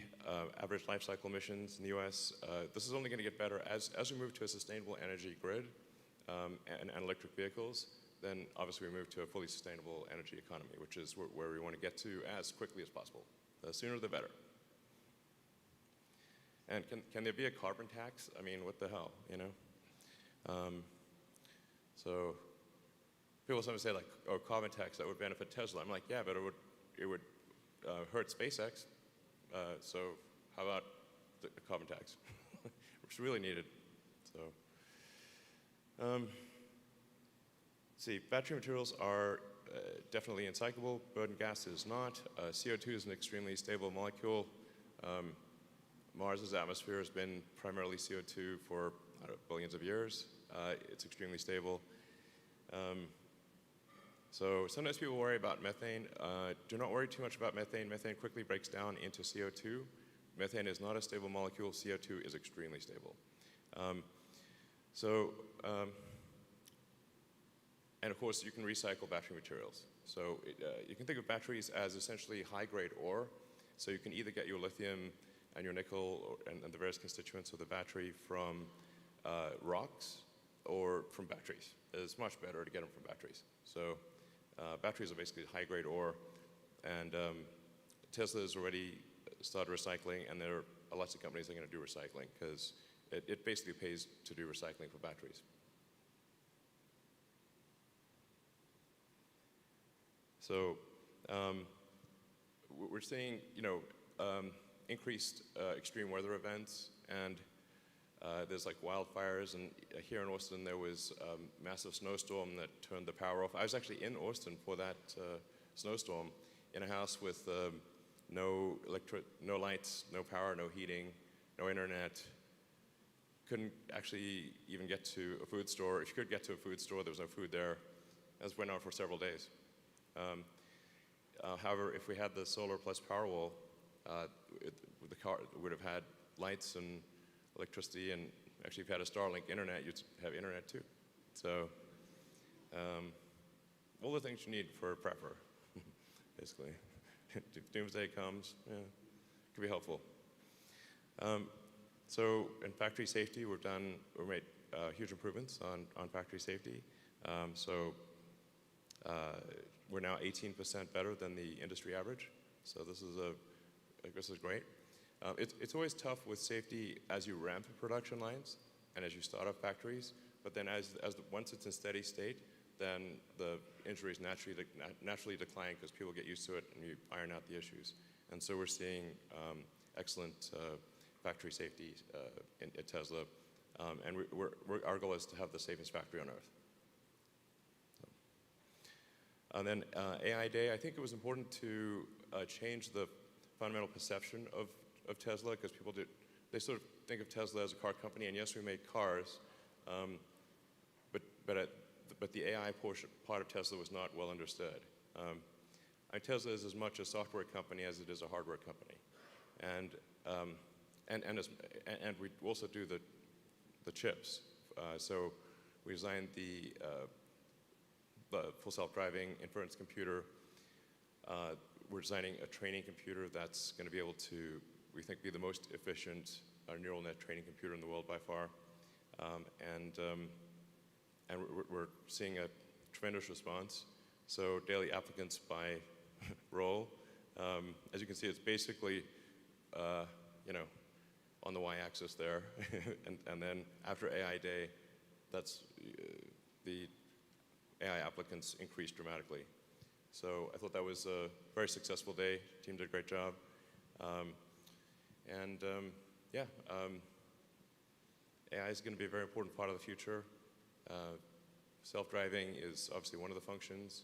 average life cycle emissions in the US, this is only going to get better as we move to a sustainable energy grid and electric vehicles. Then obviously we move to a fully sustainable energy economy, which is where we want to get to as quickly as possible. The sooner the better. And can there be a carbon tax? I mean, what the hell, you know? So people sometimes say like, oh, carbon tax, that would benefit Tesla. I'm like, yeah, but it would hurt SpaceX. So how about the carbon tax, which is really needed. So. See, battery materials are definitely uncyclable. Burden gas is not. CO2 is an extremely stable molecule. Mars's atmosphere has been primarily CO2 for billions of years. It's extremely stable. So sometimes people worry about methane. Do not worry too much about methane. Methane quickly breaks down into CO2. Methane is not a stable molecule. CO2 is extremely stable. And of course, you can recycle battery materials. So you can think of batteries as essentially high-grade ore. So you can either get your lithium and your nickel and the various constituents of the battery from rocks or from batteries. It's much better to get them from batteries. So batteries are basically high-grade ore. And Tesla has already started recycling, and there are lots of companies that are going to do recycling because it basically pays to do recycling for batteries. So we're seeing, increased extreme weather events, and there's like wildfires. And here in Austin, there was a massive snowstorm that turned the power off. I was actually in Austin for that snowstorm in a house with no lights, no power, no heating, no internet. Couldn't actually even get to a food store. If you could get to a food store, there was no food there. That went on for several days. However, if we had the solar plus Powerwall, the car would have had lights and electricity, and actually if you had a Starlink internet, you'd have internet too. So all the things you need for a prepper, basically. If doomsday comes, yeah, it could be helpful. So in factory safety, we've made huge improvements on factory safety. We're now 18% better than the industry average. So this is great. It's always tough with safety as you ramp production lines and as you start up factories. But then once it's in steady state, then the injuries naturally decline because people get used to it and you iron out the issues. And so we're seeing excellent factory safety at Tesla. And our goal is to have the safest factory on Earth. And then AI Day, I think it was important to change the fundamental perception of Tesla because they sort of think of Tesla as a car company, and yes, we make cars, but the AI part of Tesla was not well understood. Tesla is as much a software company as it is a hardware company, and we also do the chips. So we designed the full self-driving inference computer. We're designing a training computer that's going to be able to, we think, be the most efficient neural net training computer in the world by far. And we're seeing a tremendous response. So daily applicants by role. As you can see, it's basically, on the y-axis there. and then after AI Day, that's the AI applicants increased dramatically. So I thought that was a very successful day. The team did a great job. AI is going to be a very important part of the future. Self-driving is obviously one of the functions. And we're seeing a tremendous response. So daily applicants by role. As you can see, it's basically, on the y-axis there. And then after AI Day, that's the AI applicants increased dramatically. So I thought that was a very successful day. The team did a great job. Yeah, AI is going to be a very important part of the future. Self-driving is obviously one of the functions.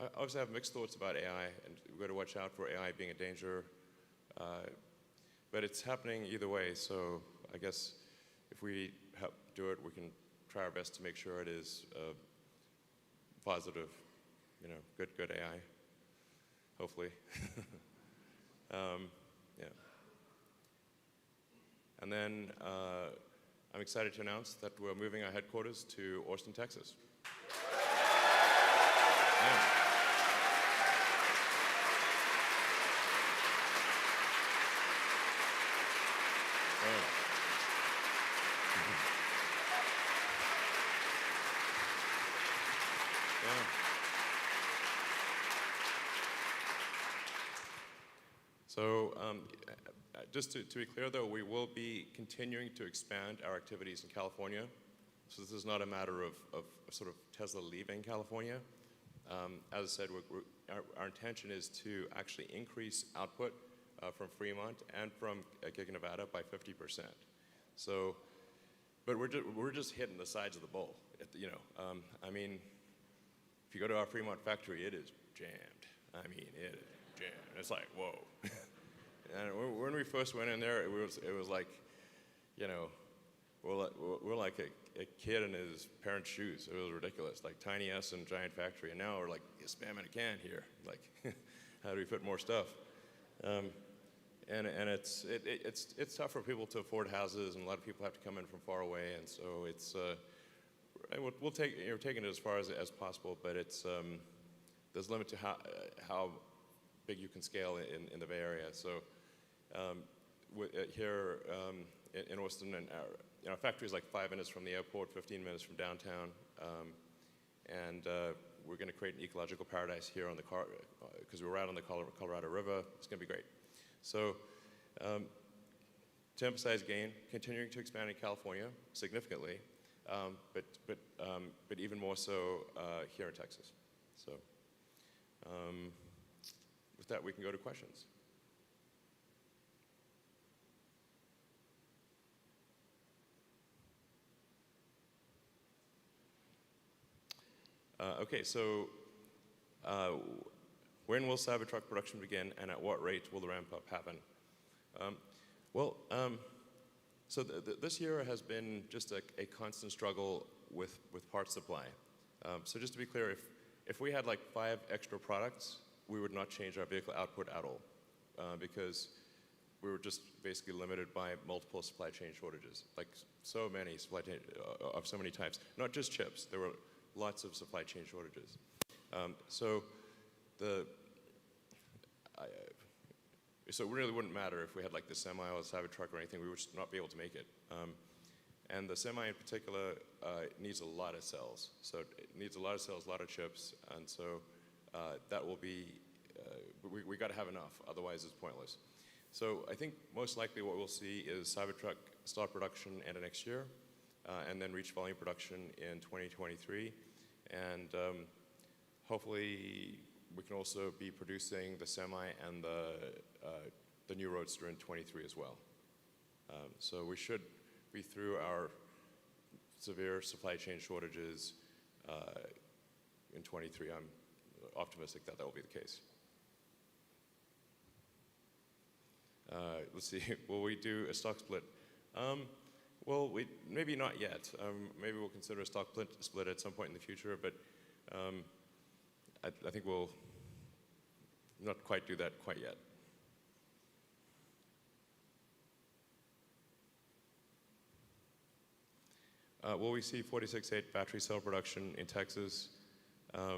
I obviously have mixed thoughts about AI, and we've got to watch out for AI being a danger. But it's happening either way, so I guess if we help do it, we can try our best to make sure it is positive, good AI, hopefully. Yeah. And then I'm excited to announce that we're moving our headquarters to Austin, Texas. Yeah. So just to be clear, though, we will be continuing to expand our activities in California. So this is not a matter of sort of Tesla leaving California. As I said, our intention is to actually increase output from Fremont and from Giga Nevada by 50%. So, but we're just hitting the sides of the bowl. I mean, if you go to our Fremont factory, it is jammed. I mean, it is jammed. It's like, whoa. And when we first went in there, it was like, we're like a kid in his parents' shoes. It was ridiculous, like tiny S and giant factory. And now we're like, spamming a can here. Like, how do we fit more stuff? And it's tough for people to afford houses, and a lot of people have to come in from far away. And so it's we'll take taking it as far as possible, but it's there's a limit to how big you can scale in the Bay Area. So here in Austin, and our factory is like 5 minutes from the airport, 15 minutes from downtown, and we're going to create an ecological paradise here on the because we're right on the Colorado River. It's going to be great. So to emphasize again, continuing to expand in California significantly, but even more so here in Texas. So with that, we can go to questions. Okay, so when will Cybertruck production begin, and at what rate will the ramp up happen? So this year has been just a constant struggle with parts supply. So just to be clear, if we had like 5 extra products, we would not change our vehicle output at all, because we were just basically limited by multiple supply chain shortages, like so many supply chain of so many types, not just chips. There were lots of supply chain shortages. So it really wouldn't matter if we had like the Semi or the Cybertruck or anything. We would just not be able to make it. And the Semi in particular needs a lot of cells. So it needs a lot of cells, a lot of chips, and so that will be, we got to have enough, otherwise it's pointless. So I think most likely what we'll see is Cybertruck start production end of next year, and then reach volume production in 2023. And hopefully we can also be producing the Semi and the new Roadster in 23 as well. So we should be through our severe supply chain shortages in 23. I'm optimistic that will be the case. Let's see, will we do a stock split? Well, maybe not yet. Maybe we'll consider a stock split at some point in the future, but I think we'll not quite do that quite yet. Will we see 46.8 battery cell production in Texas? I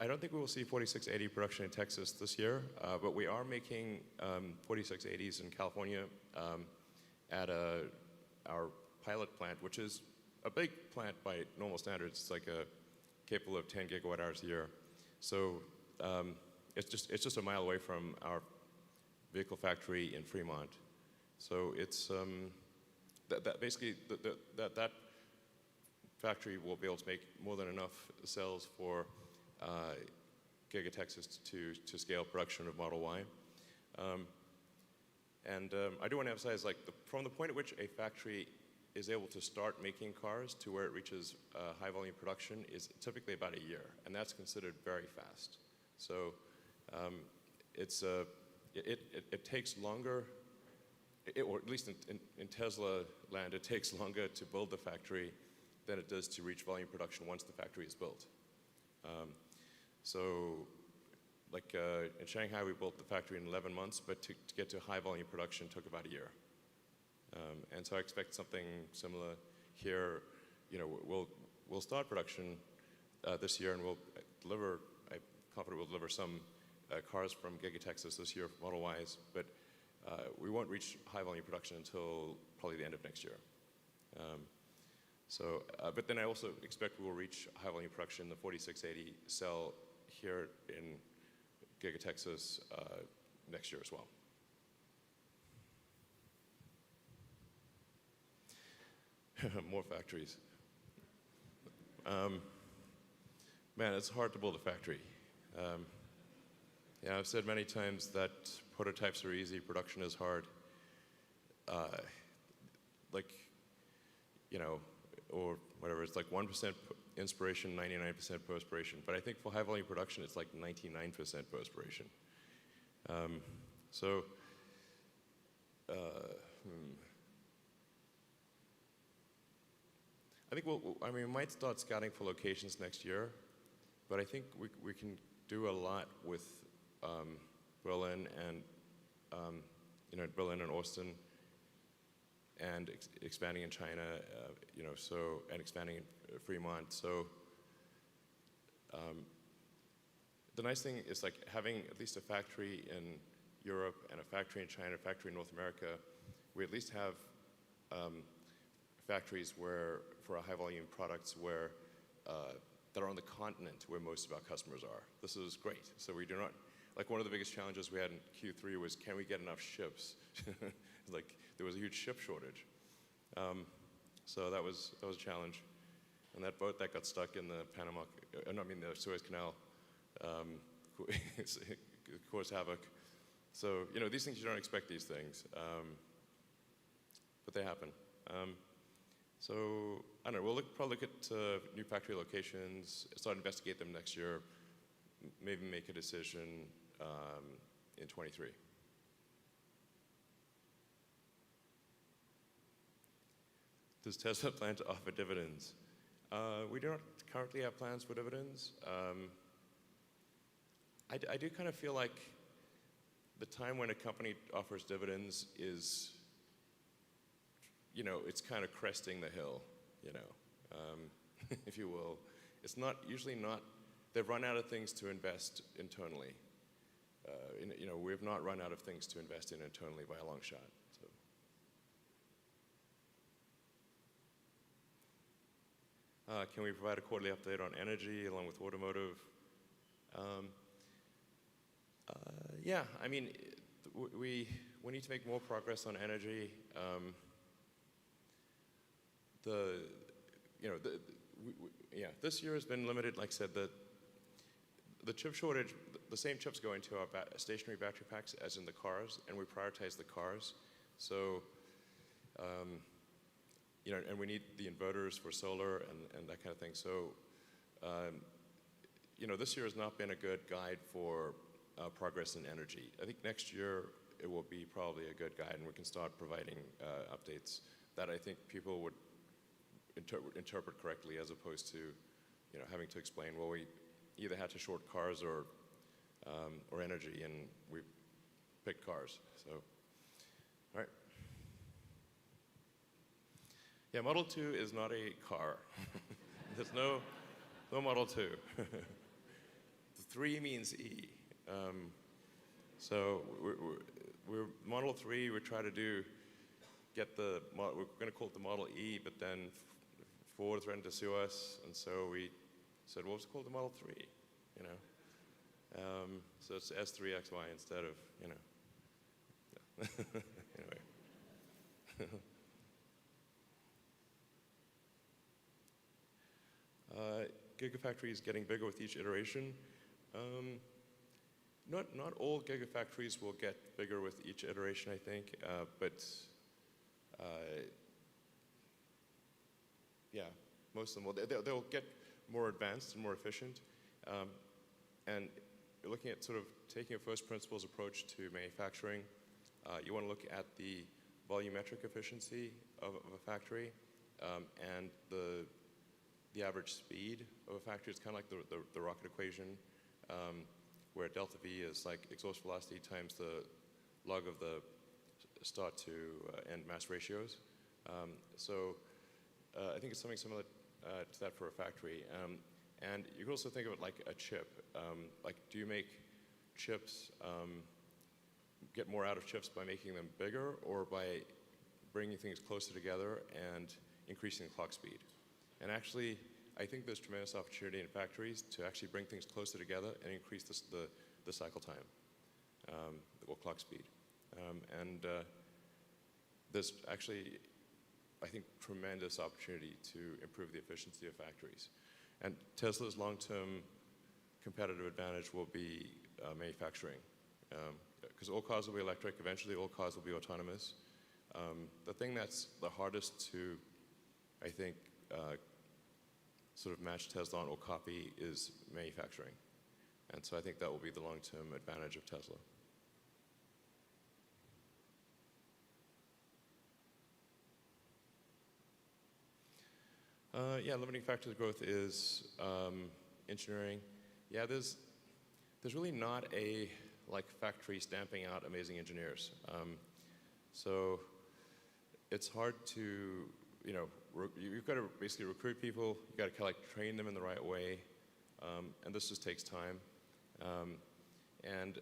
don't think we will see 4680 production in Texas this year, but we are making 4680s in California at our pilot plant, which is a big plant by normal standards. It's like capable of 10 gigawatt hours a year. So it's just a mile away from our vehicle factory in Fremont. So it's basically that factory will be able to make more than enough cells for Giga Texas to scale production of Model Y. And I do want to emphasize, like, from the point at which a factory is able to start making cars to where it reaches high volume production is typically about a year, and that's considered very fast. So it takes longer, or at least in Tesla land, it takes longer to build the factory than it does to reach volume production once the factory is built. So like in Shanghai, we built the factory in 11 months, but to get to high volume production took about a year. And so I expect something similar here. You know, we'll start production this year, and we'll deliver. I'm confident we'll deliver some cars from Gigafactory this year, Model-wise, but we won't reach high volume production until probably the end of next year. But then I also expect we will reach high volume production in the 4680 cell here in Gigafactory next year as well. More factories. Man, it's hard to build a factory. Yeah, I've said many times that prototypes are easy, production is hard. Like, you know, or whatever, it's like 1% inspiration, 99% perspiration. But I think for high volume production, it's like 99% perspiration. I think we might start scouting for locations next year, but I think we can do a lot with Berlin and Berlin and Austin, and expanding in China, and expanding in Fremont. So the nice thing is like having at least a factory in Europe and a factory in China, a factory in North America. We at least have factories where, for our high volume products, where that are on the continent where most of our customers are. This is great. So we do not, like one of the biggest challenges we had in Q3 was, can we get enough ships? Like there was a huge ship shortage. So that was a challenge. And that boat that got stuck in the the Suez Canal caused havoc. So, you know, these things, you don't expect these things, but they happen. So, I don't know, we'll probably look at new factory locations, start to investigate them next year, maybe make a decision in 23. Does Tesla plan to offer dividends? We do not currently have plans for dividends. I do kind of feel like the time when a company offers dividends is, you know, it's kind of cresting the hill, you know, if you will. It's usually not, they've run out of things to invest internally. You know, we have not run out of things to invest in internally by a long shot. So. Can we provide a quarterly update on energy along with automotive? Yeah, I mean, we need to make more progress on energy. This year has been limited. Like I said, the chip shortage, the same chips go into our stationary battery packs as in the cars, and we prioritize the cars. So, you know, and we need the inverters for solar and that kind of thing. So, you know, this year has not been a good guide for progress in energy. I think next year it will be probably a good guide, and we can start providing updates that I think people would interpret correctly, as opposed to, you know, having to explain, well, we either had to short cars or energy, and we picked cars. So, all right. Yeah, Model 2 is not a car. There's no Model 2. The 3 means E. So we're Model 3. We try to get we're going to call it the Model E, but then Ford threatened to sue us, and so we said, well, let's call it the Model 3, you know. So it's S3XY instead of, you know. Anyway. Gigafactory is getting bigger with each iteration. Not all Gigafactories will get bigger with each iteration, I think, but yeah, most of them will. They'll get more advanced and more efficient. And you're looking at sort of taking a first principles approach to manufacturing. You want to look at the volumetric efficiency of a factory and the average speed of a factory. It's kind of like the rocket equation, where delta V is like exhaust velocity times the log of the start to end mass ratios. So I think it's something similar to that for a factory. And you can also think of it like a chip. Like, do you make chips, get more out of chips by making them bigger, or by bringing things closer together and increasing the clock speed? And actually, I think there's tremendous opportunity in factories to actually bring things closer together and increase the cycle time, or clock speed. And there's actually, I think, tremendous opportunity to improve the efficiency of factories. And Tesla's long-term competitive advantage will be manufacturing. Because all cars will be electric, eventually all cars will be autonomous. The thing that's the hardest to, I think, sort of match Tesla on or copy is manufacturing. And so I think that will be the long-term advantage of Tesla. Yeah, limiting factor to growth is engineering. Yeah, there's really not a factory stamping out amazing engineers. So it's hard to, you've got to basically recruit people. You've got to kind of train them in the right way, and this just takes time. And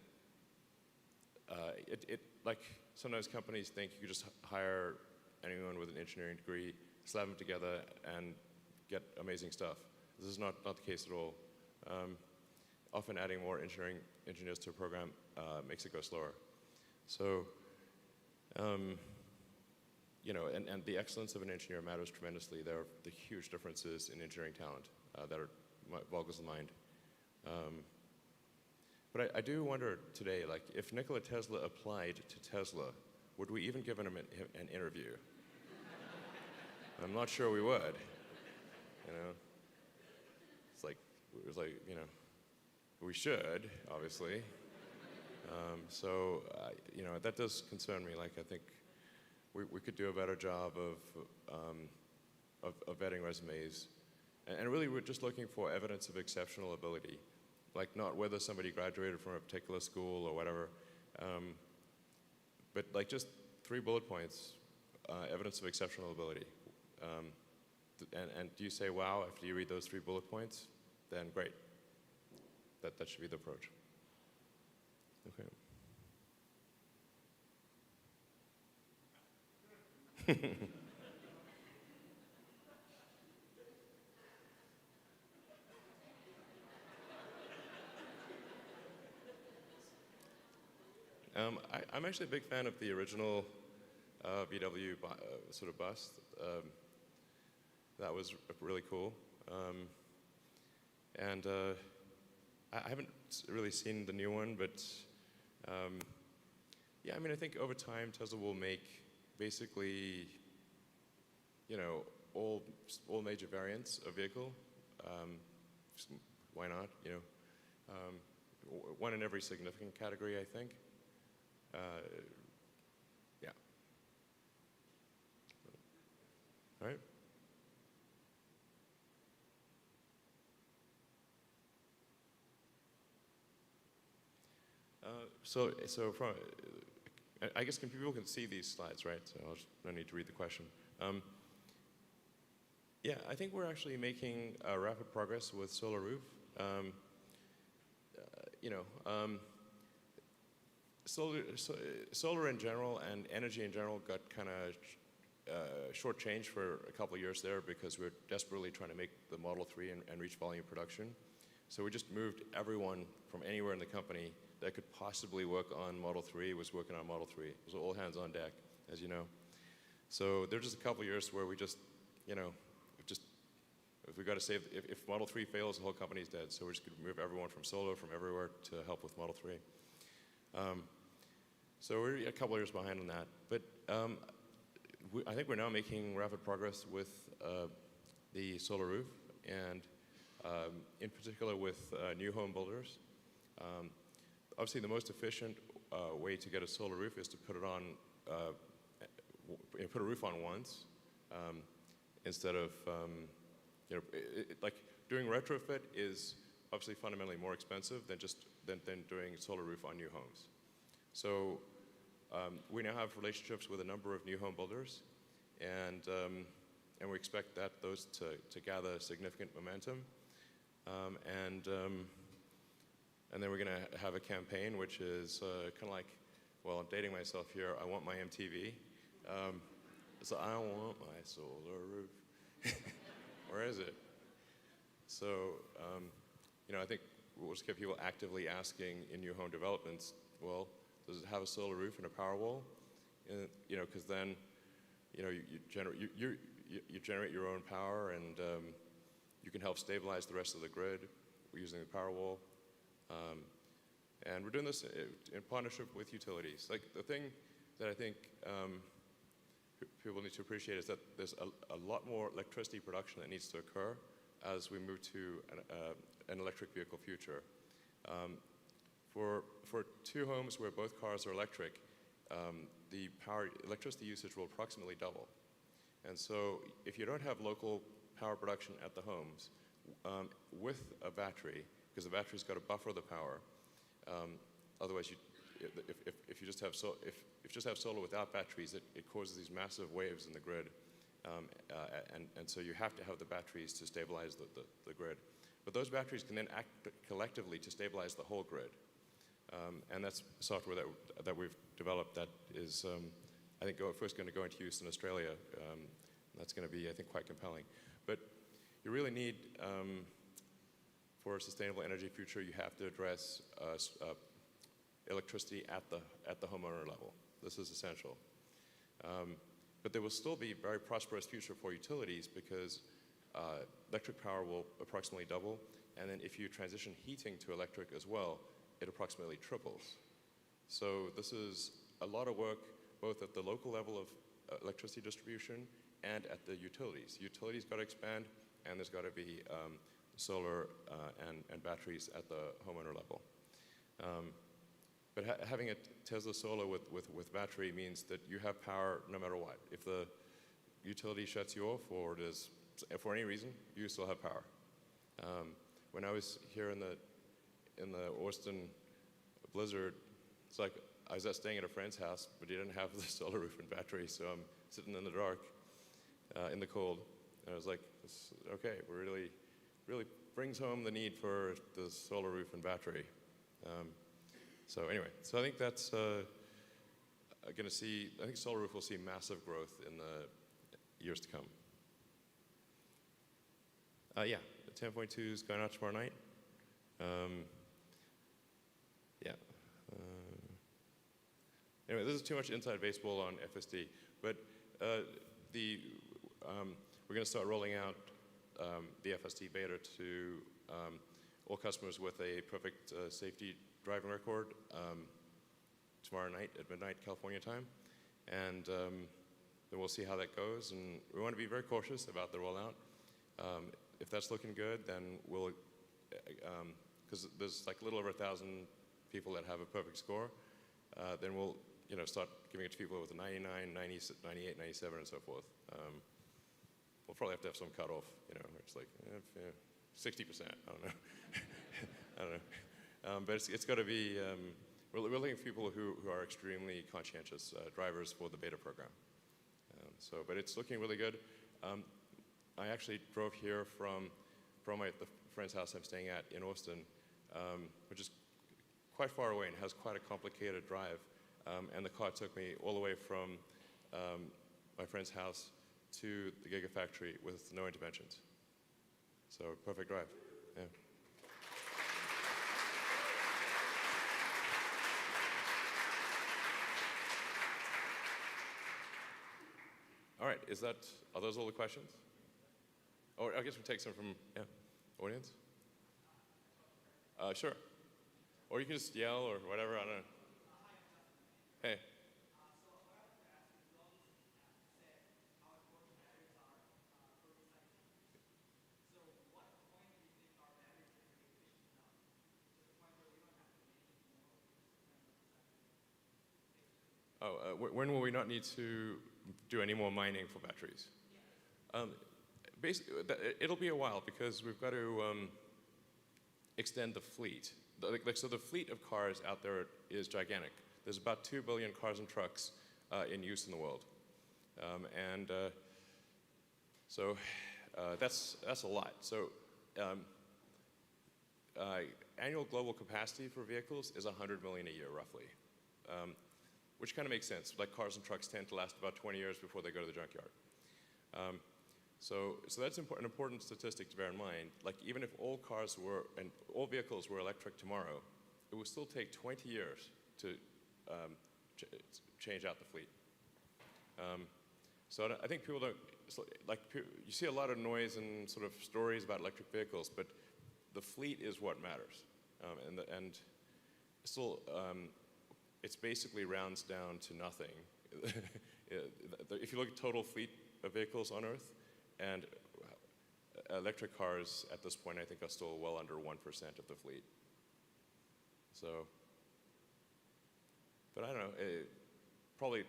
like sometimes companies think you could just hire anyone with an engineering degree, slap them together, and get amazing stuff. This is not the case at all. Often adding more engineers to a program makes it go slower. So, and the excellence of an engineer matters tremendously. There are the huge differences in engineering talent that boggles the mind. But I do wonder today, like, if Nikola Tesla applied to Tesla, would we even give him an interview? I'm not sure we would. It was like, we should, obviously. So, that does concern me. Like, I think we could do a better job of vetting resumes. And really, we're just looking for evidence of exceptional ability. Like, not whether somebody graduated from a particular school or whatever, but like just 3 bullet points, evidence of exceptional ability. And do you say, wow, after you read those 3 bullet points? Then great. That should be the approach. Okay. I'm actually a big fan of the original VW sort of bus. That was really cool. And I haven't really seen the new one, but yeah, I mean, I think over time Tesla will make basically, all major variants of vehicle. Why not? One in every significant category, I think. Yeah. All right. So from, I guess people can see these slides, right? So no need to read the question. Yeah, I think we're actually making rapid progress with Solar Roof. Solar in general and energy in general got kind of shortchanged for a couple of years there because we're desperately trying to make the Model 3 and reach volume production. So we just moved everyone from anywhere in the company that could possibly work on Model 3 was working on Model 3. It was all hands on deck, as you know. So there were just a couple of years where we just, if we got to save, if Model 3 fails, the whole company's dead. So we're just going to move everyone from Solar, from everywhere, to help with Model 3. So we're a couple of years behind on that. But I think we're now making rapid progress with the solar roof, and in particular with new home builders. Obviously, the most efficient way to get a solar roof is to put it on, put a roof on once, instead of, like doing retrofit is obviously fundamentally more expensive than doing solar roof on new homes. So we now have relationships with a number of new home builders, and we expect those to gather significant momentum. And then we're going to have a campaign which is kind of like, well, I'm dating myself here, I want my MTV. So I want my solar roof. Where is it? So, I think we'll just get people actively asking in new home developments, well, does it have a solar roof and a power wall? Because then, you generate your own power, and you can help stabilize the rest of the grid using the power wall. And we're doing this in partnership with utilities. Like, the thing that I think people need to appreciate is that there's a lot more electricity production that needs to occur as we move to an electric vehicle future. For two homes where both cars are electric, the electricity usage will approximately double. And so if you don't have local power production at the homes, with a battery, because the battery's got to buffer the power, otherwise if you just have solar without batteries, it causes these massive waves in the grid, and so you have to have the batteries to stabilize the grid. But those batteries can then act collectively to stabilize the whole grid. And that's software that we've developed that is, I think, first going to go into use in Australia. That's going to be, I think, quite compelling. But you really need, for a sustainable energy future, you have to address electricity at the homeowner level. This is essential. But there will still be a very prosperous future for utilities, because electric power will approximately double, and then if you transition heating to electric as well, it approximately triples. So this is a lot of work, both at the local level of electricity distribution and at the utilities. Utilities got to expand, and there's got to be solar and batteries at the homeowner level. But having a Tesla Solar with battery means that you have power no matter what. If the utility shuts you off, or for any reason, you still have power. When I was here in the Austin blizzard, it's like I was staying at a friend's house, but he didn't have the solar roof and battery, so I'm sitting in the dark, in the cold. And I was like, okay, it really brings home the need for the solar roof and battery. So anyway, so I think that's I think solar roof will see massive growth in the years to come. Yeah, the 10.2 is going out tomorrow night. Yeah. Anyway, this is too much inside baseball on FSD, but we're going to start rolling out the FSD beta to all customers with a perfect safety driving record tomorrow night at midnight California time, and then we'll see how that goes. And we want to be very cautious about the rollout. If that's looking good, then we'll, because there's like a little over 1,000 people that have a perfect score, then we'll start giving it to people with a 99, 90, 98, 97, and so forth. We'll probably have to have some cutoff, where it's like 60%. I don't know. I don't know. But it's got to be. We're looking for people who are extremely conscientious drivers for the beta program. But it's looking really good. I actually drove here from the friend's house I'm staying at in Austin, which is quite far away and has quite a complicated drive. And the car took me all the way from my friend's house to the Gigafactory with no interventions. So perfect drive. Yeah. All right, are those all the questions? Or I guess we'll take some from, audience? Sure. Or you can just yell or whatever, I don't know. Hey. When will we not need to do any more mining for batteries? Basically, it'll be a while because we've got to extend the fleet. So the fleet of cars out there is gigantic. There's about 2 billion cars and trucks in use in the world. So that's a lot. So annual global capacity for vehicles is 100 million a year, roughly, which kind of makes sense. Like cars and trucks tend to last about 20 years before they go to the junkyard. So that's an important statistic to bear in mind. Like even if all cars were and all vehicles were electric tomorrow, it would still take 20 years to change out the fleet. So I think people don't, you see a lot of noise and sort of stories about electric vehicles, but the fleet is what matters. And still, it's basically rounds down to nothing. If you look at total fleet of vehicles on Earth, and electric cars at this point, I think, are still well under 1% of the fleet. So, but I don't know, probably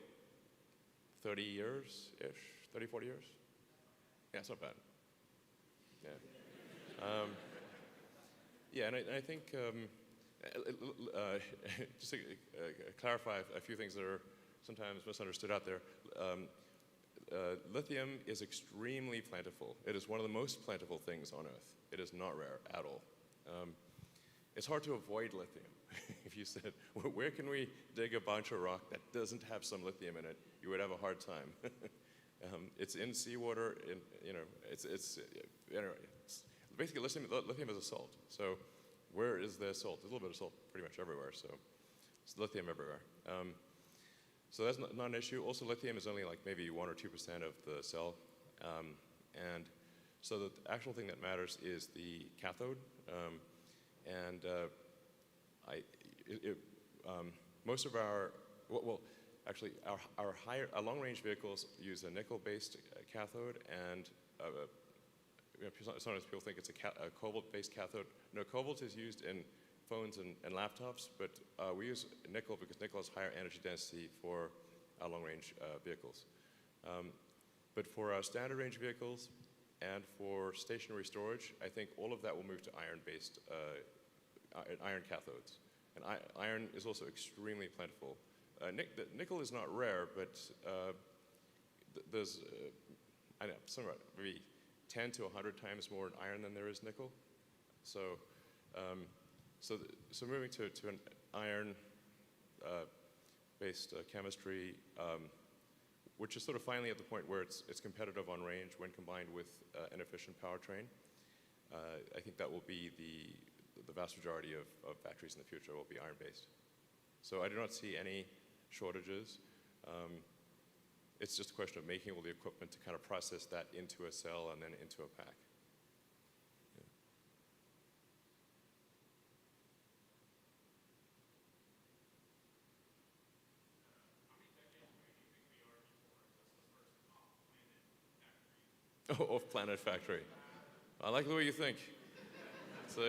30 years-ish, 30, 40 years? Yeah, it's not bad. Yeah. Yeah, and I think, just to clarify a few things that are sometimes misunderstood out there, lithium is extremely plentiful. It is one of the most plentiful things on Earth. It is not rare at all. It's hard to avoid lithium. If you said, where can we dig a bunch of rock that doesn't have some lithium in it, you would have a hard time. It's in seawater. Basically, lithium is a salt. So where is there salt? There's a little bit of salt pretty much everywhere. So it's lithium everywhere. So that's not an issue. Also, lithium is only like maybe 1 or 2% of the cell. And so the actual thing that matters is the cathode. Most of our, actually, our long-range vehicles use a nickel-based cathode, and sometimes people think it's a cobalt-based cathode. No, cobalt is used in phones and laptops, but we use nickel because nickel has higher energy density for our long-range vehicles. But for our standard range vehicles and for stationary storage, I think all of that will move to iron-based, iron cathodes. And iron is also extremely plentiful. Nickel is not rare, but there's, I don't know, somewhere maybe 10 to 100 times more iron than there is nickel. So moving to an iron-based chemistry, which is sort of finally at the point where it's competitive on range when combined with an efficient powertrain. I think that will be the vast majority of batteries in the future will be iron-based. So I do not see any shortages. It's just a question of making all the equipment to kind of process that into a cell and then into a pack. Oh, off-planet factory. I like the way you think. So,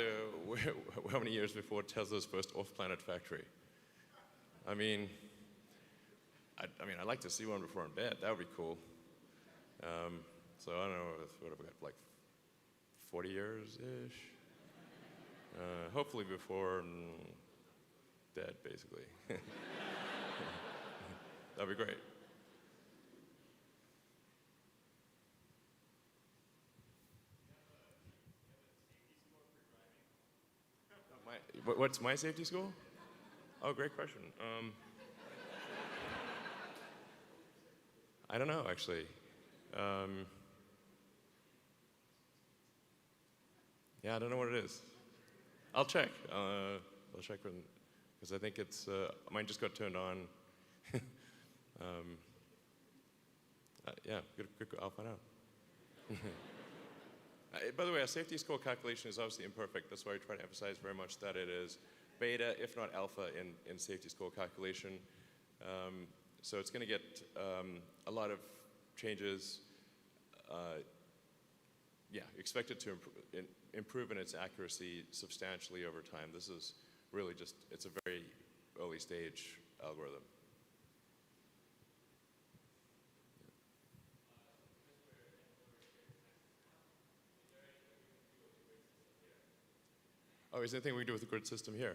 how many years before Tesla's first off-planet factory? I mean, I'd like to see one before I'm dead. That would be cool. So I don't know, what have we got, like 40 years-ish? Hopefully before I'm dead, basically. That'd be great. What's my safety score? Oh, great question. I don't know, actually. Yeah, I don't know what it is. I'll check. I'll check because I think it's mine just got turned on. Yeah, good. I'll find out. By the way, our safety score calculation is obviously imperfect. That's why we try to emphasize very much that it is beta, if not alpha, in safety score calculation. So it's going to get a lot of changes. Yeah, expected to improve in its accuracy substantially over time. This is really just, it's a very early stage algorithm. Oh, is there anything we can do with the grid system here?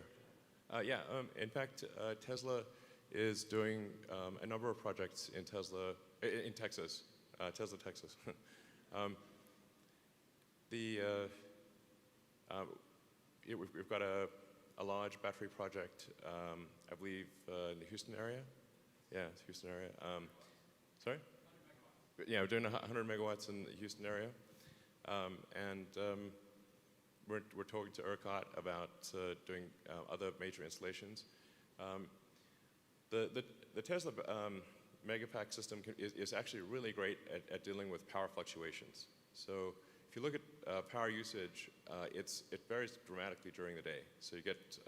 Yeah, in fact, Tesla is doing a number of projects in Texas, Tesla, Texas. We've got a large battery project, I believe, in the Houston area. Yeah, it's Houston area. Sorry? Yeah, we're doing 100 megawatts in the Houston area. We're talking to ERCOT about doing other major installations. The Tesla Megapack system is actually really great at dealing with power fluctuations. So if you look at power usage, it varies dramatically during the day. So you get,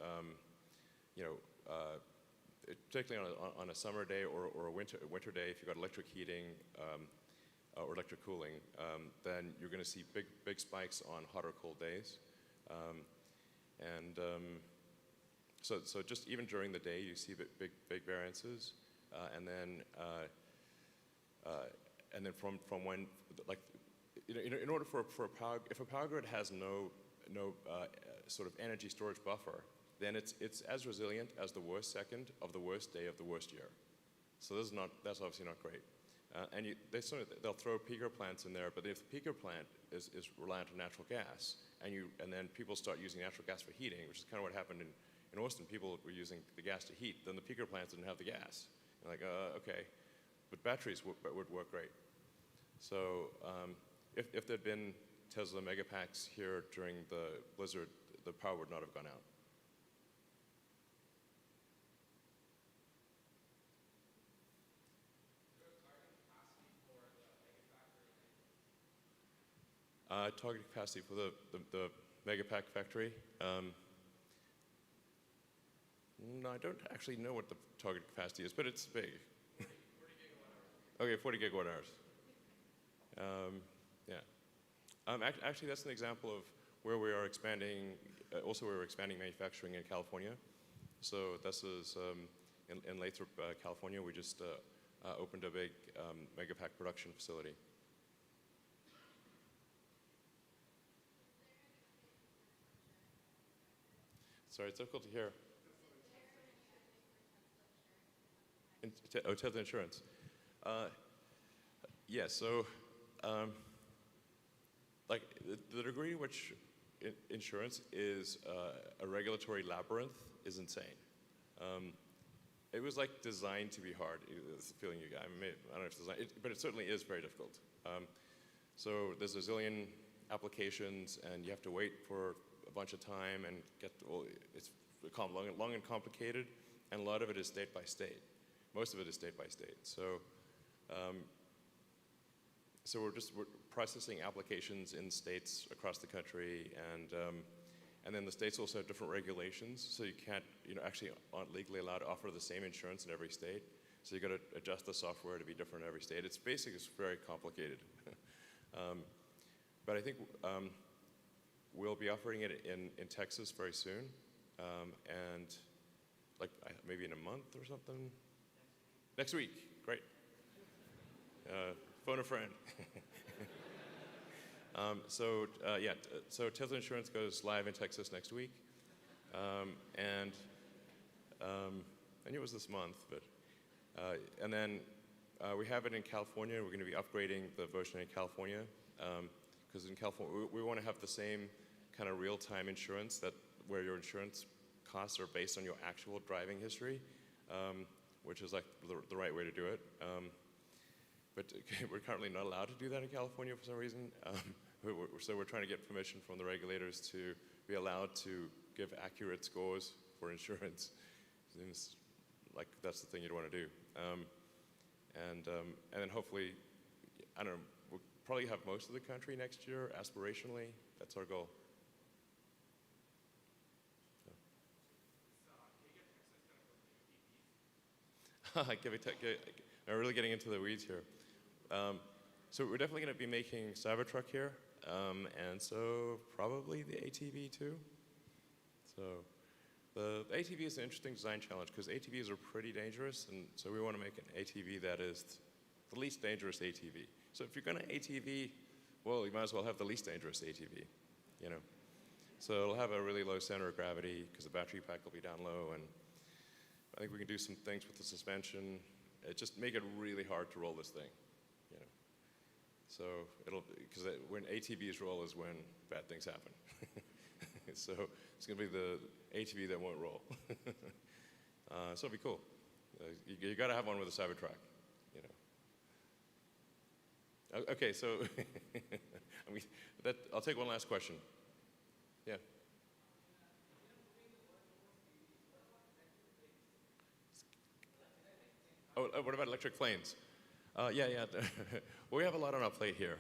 particularly on a summer day or a winter day, if you've got electric heating or electric cooling, then you're going to see big spikes on hot or cold days. So just even during the day, you see big variances, and then from when, like, in order for a power, if a power grid has no sort of energy storage buffer, then it's as resilient as the worst second of the worst day of the worst year. So that's obviously not great. And they'll throw peaker plants in there, but if the peaker plant is reliant on natural gas, and then people start using natural gas for heating, which is kind of what happened in Austin, people were using the gas to heat, then the peaker plants didn't have the gas. You're like, okay, but batteries would work great. So if there'd been Tesla Megapacks here during the blizzard, the power would not have gone out. Target capacity for the Megapack factory. No, I don't actually know what the target capacity is, but it's big. 40 gigawatt hours. Okay, 40 gigawatt hours. Yeah. Actually, that's an example of where we are expanding. Also, where we're expanding manufacturing in California. So this is in Lathrop, California. We just opened a big Megapack production facility. Sorry, it's difficult to hear. Tesla insurance. Yeah, so like the degree to which insurance is a regulatory labyrinth is insane. It was like designed to be hard. It's the feeling you got. I don't know if it's designed, but it certainly is very difficult. So there's a zillion applications, and you have to wait for a bunch of time and get it's long and complicated, and a lot of it is state by state. Most of it is state by state. So, so we're processing applications in states across the country, and then the states also have different regulations. So you can't, actually aren't legally allowed to offer the same insurance in every state. So you got to adjust the software to be different in every state. It's very complicated. But I think we'll be offering it in Texas very soon, and like maybe in a month or something. Next week, great. Phone a friend. So Tesla Insurance goes live in Texas next week, and I knew it was this month, but and then we have it in California. We're going to be upgrading the version in California because in California we want to have the same kind of real-time insurance where your insurance costs are based on your actual driving history. Which is like the right way to do it. But we're currently not allowed to do that in California for some reason. So we're trying to get permission from the regulators to be allowed to give accurate scores for insurance. Seems like that's the thing you'd want to do. And then hopefully, I don't know, we'll probably have most of the country next year, aspirationally. That's our goal. I'm really getting into the weeds here. So we're definitely going to be making Cybertruck here, and so probably the ATV too. So the ATV is an interesting design challenge because ATVs are pretty dangerous, and so we want to make an ATV that is the least dangerous ATV. So if you're going to ATV, well, you might as well have the least dangerous ATV, So it'll have a really low center of gravity because the battery pack will be down low, and I think we can do some things with the suspension. Just make it really hard to roll this thing, you know. So because when ATVs roll is when bad things happen. So it's going to be the ATV that won't roll. So it'll be cool. You got to have one with a Cybertruck, you know. Okay, so I mean, I'll take one last question. Yeah. Oh, what about electric planes? Yeah. Well, we have a lot on our plate here.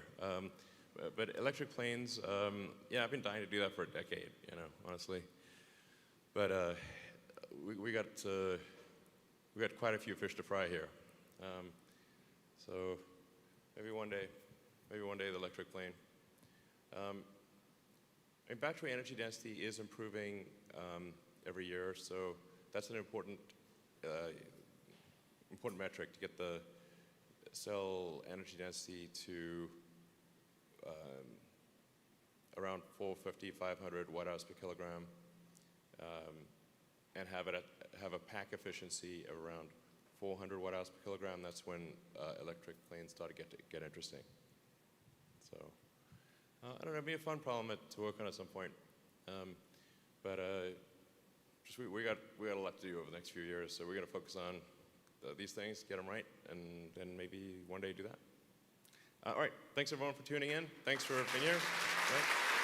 But electric planes, yeah, I've been dying to do that for a decade, you know, honestly. But we got quite a few fish to fry here. So maybe one day the electric plane. And battery energy density is improving every year, so that's an important metric to get the cell energy density to around 450, 500 watt-hours per kilogram, and have a pack efficiency of around 400 watt-hours per kilogram. That's when electric planes start to get interesting. So I don't know, it'd be a fun problem to work on at some point. But just we got a lot to do over the next few years, so we're going to focus on these things, get them right, and then maybe one day do that. All right, thanks everyone for tuning in. Thanks for being here. Right.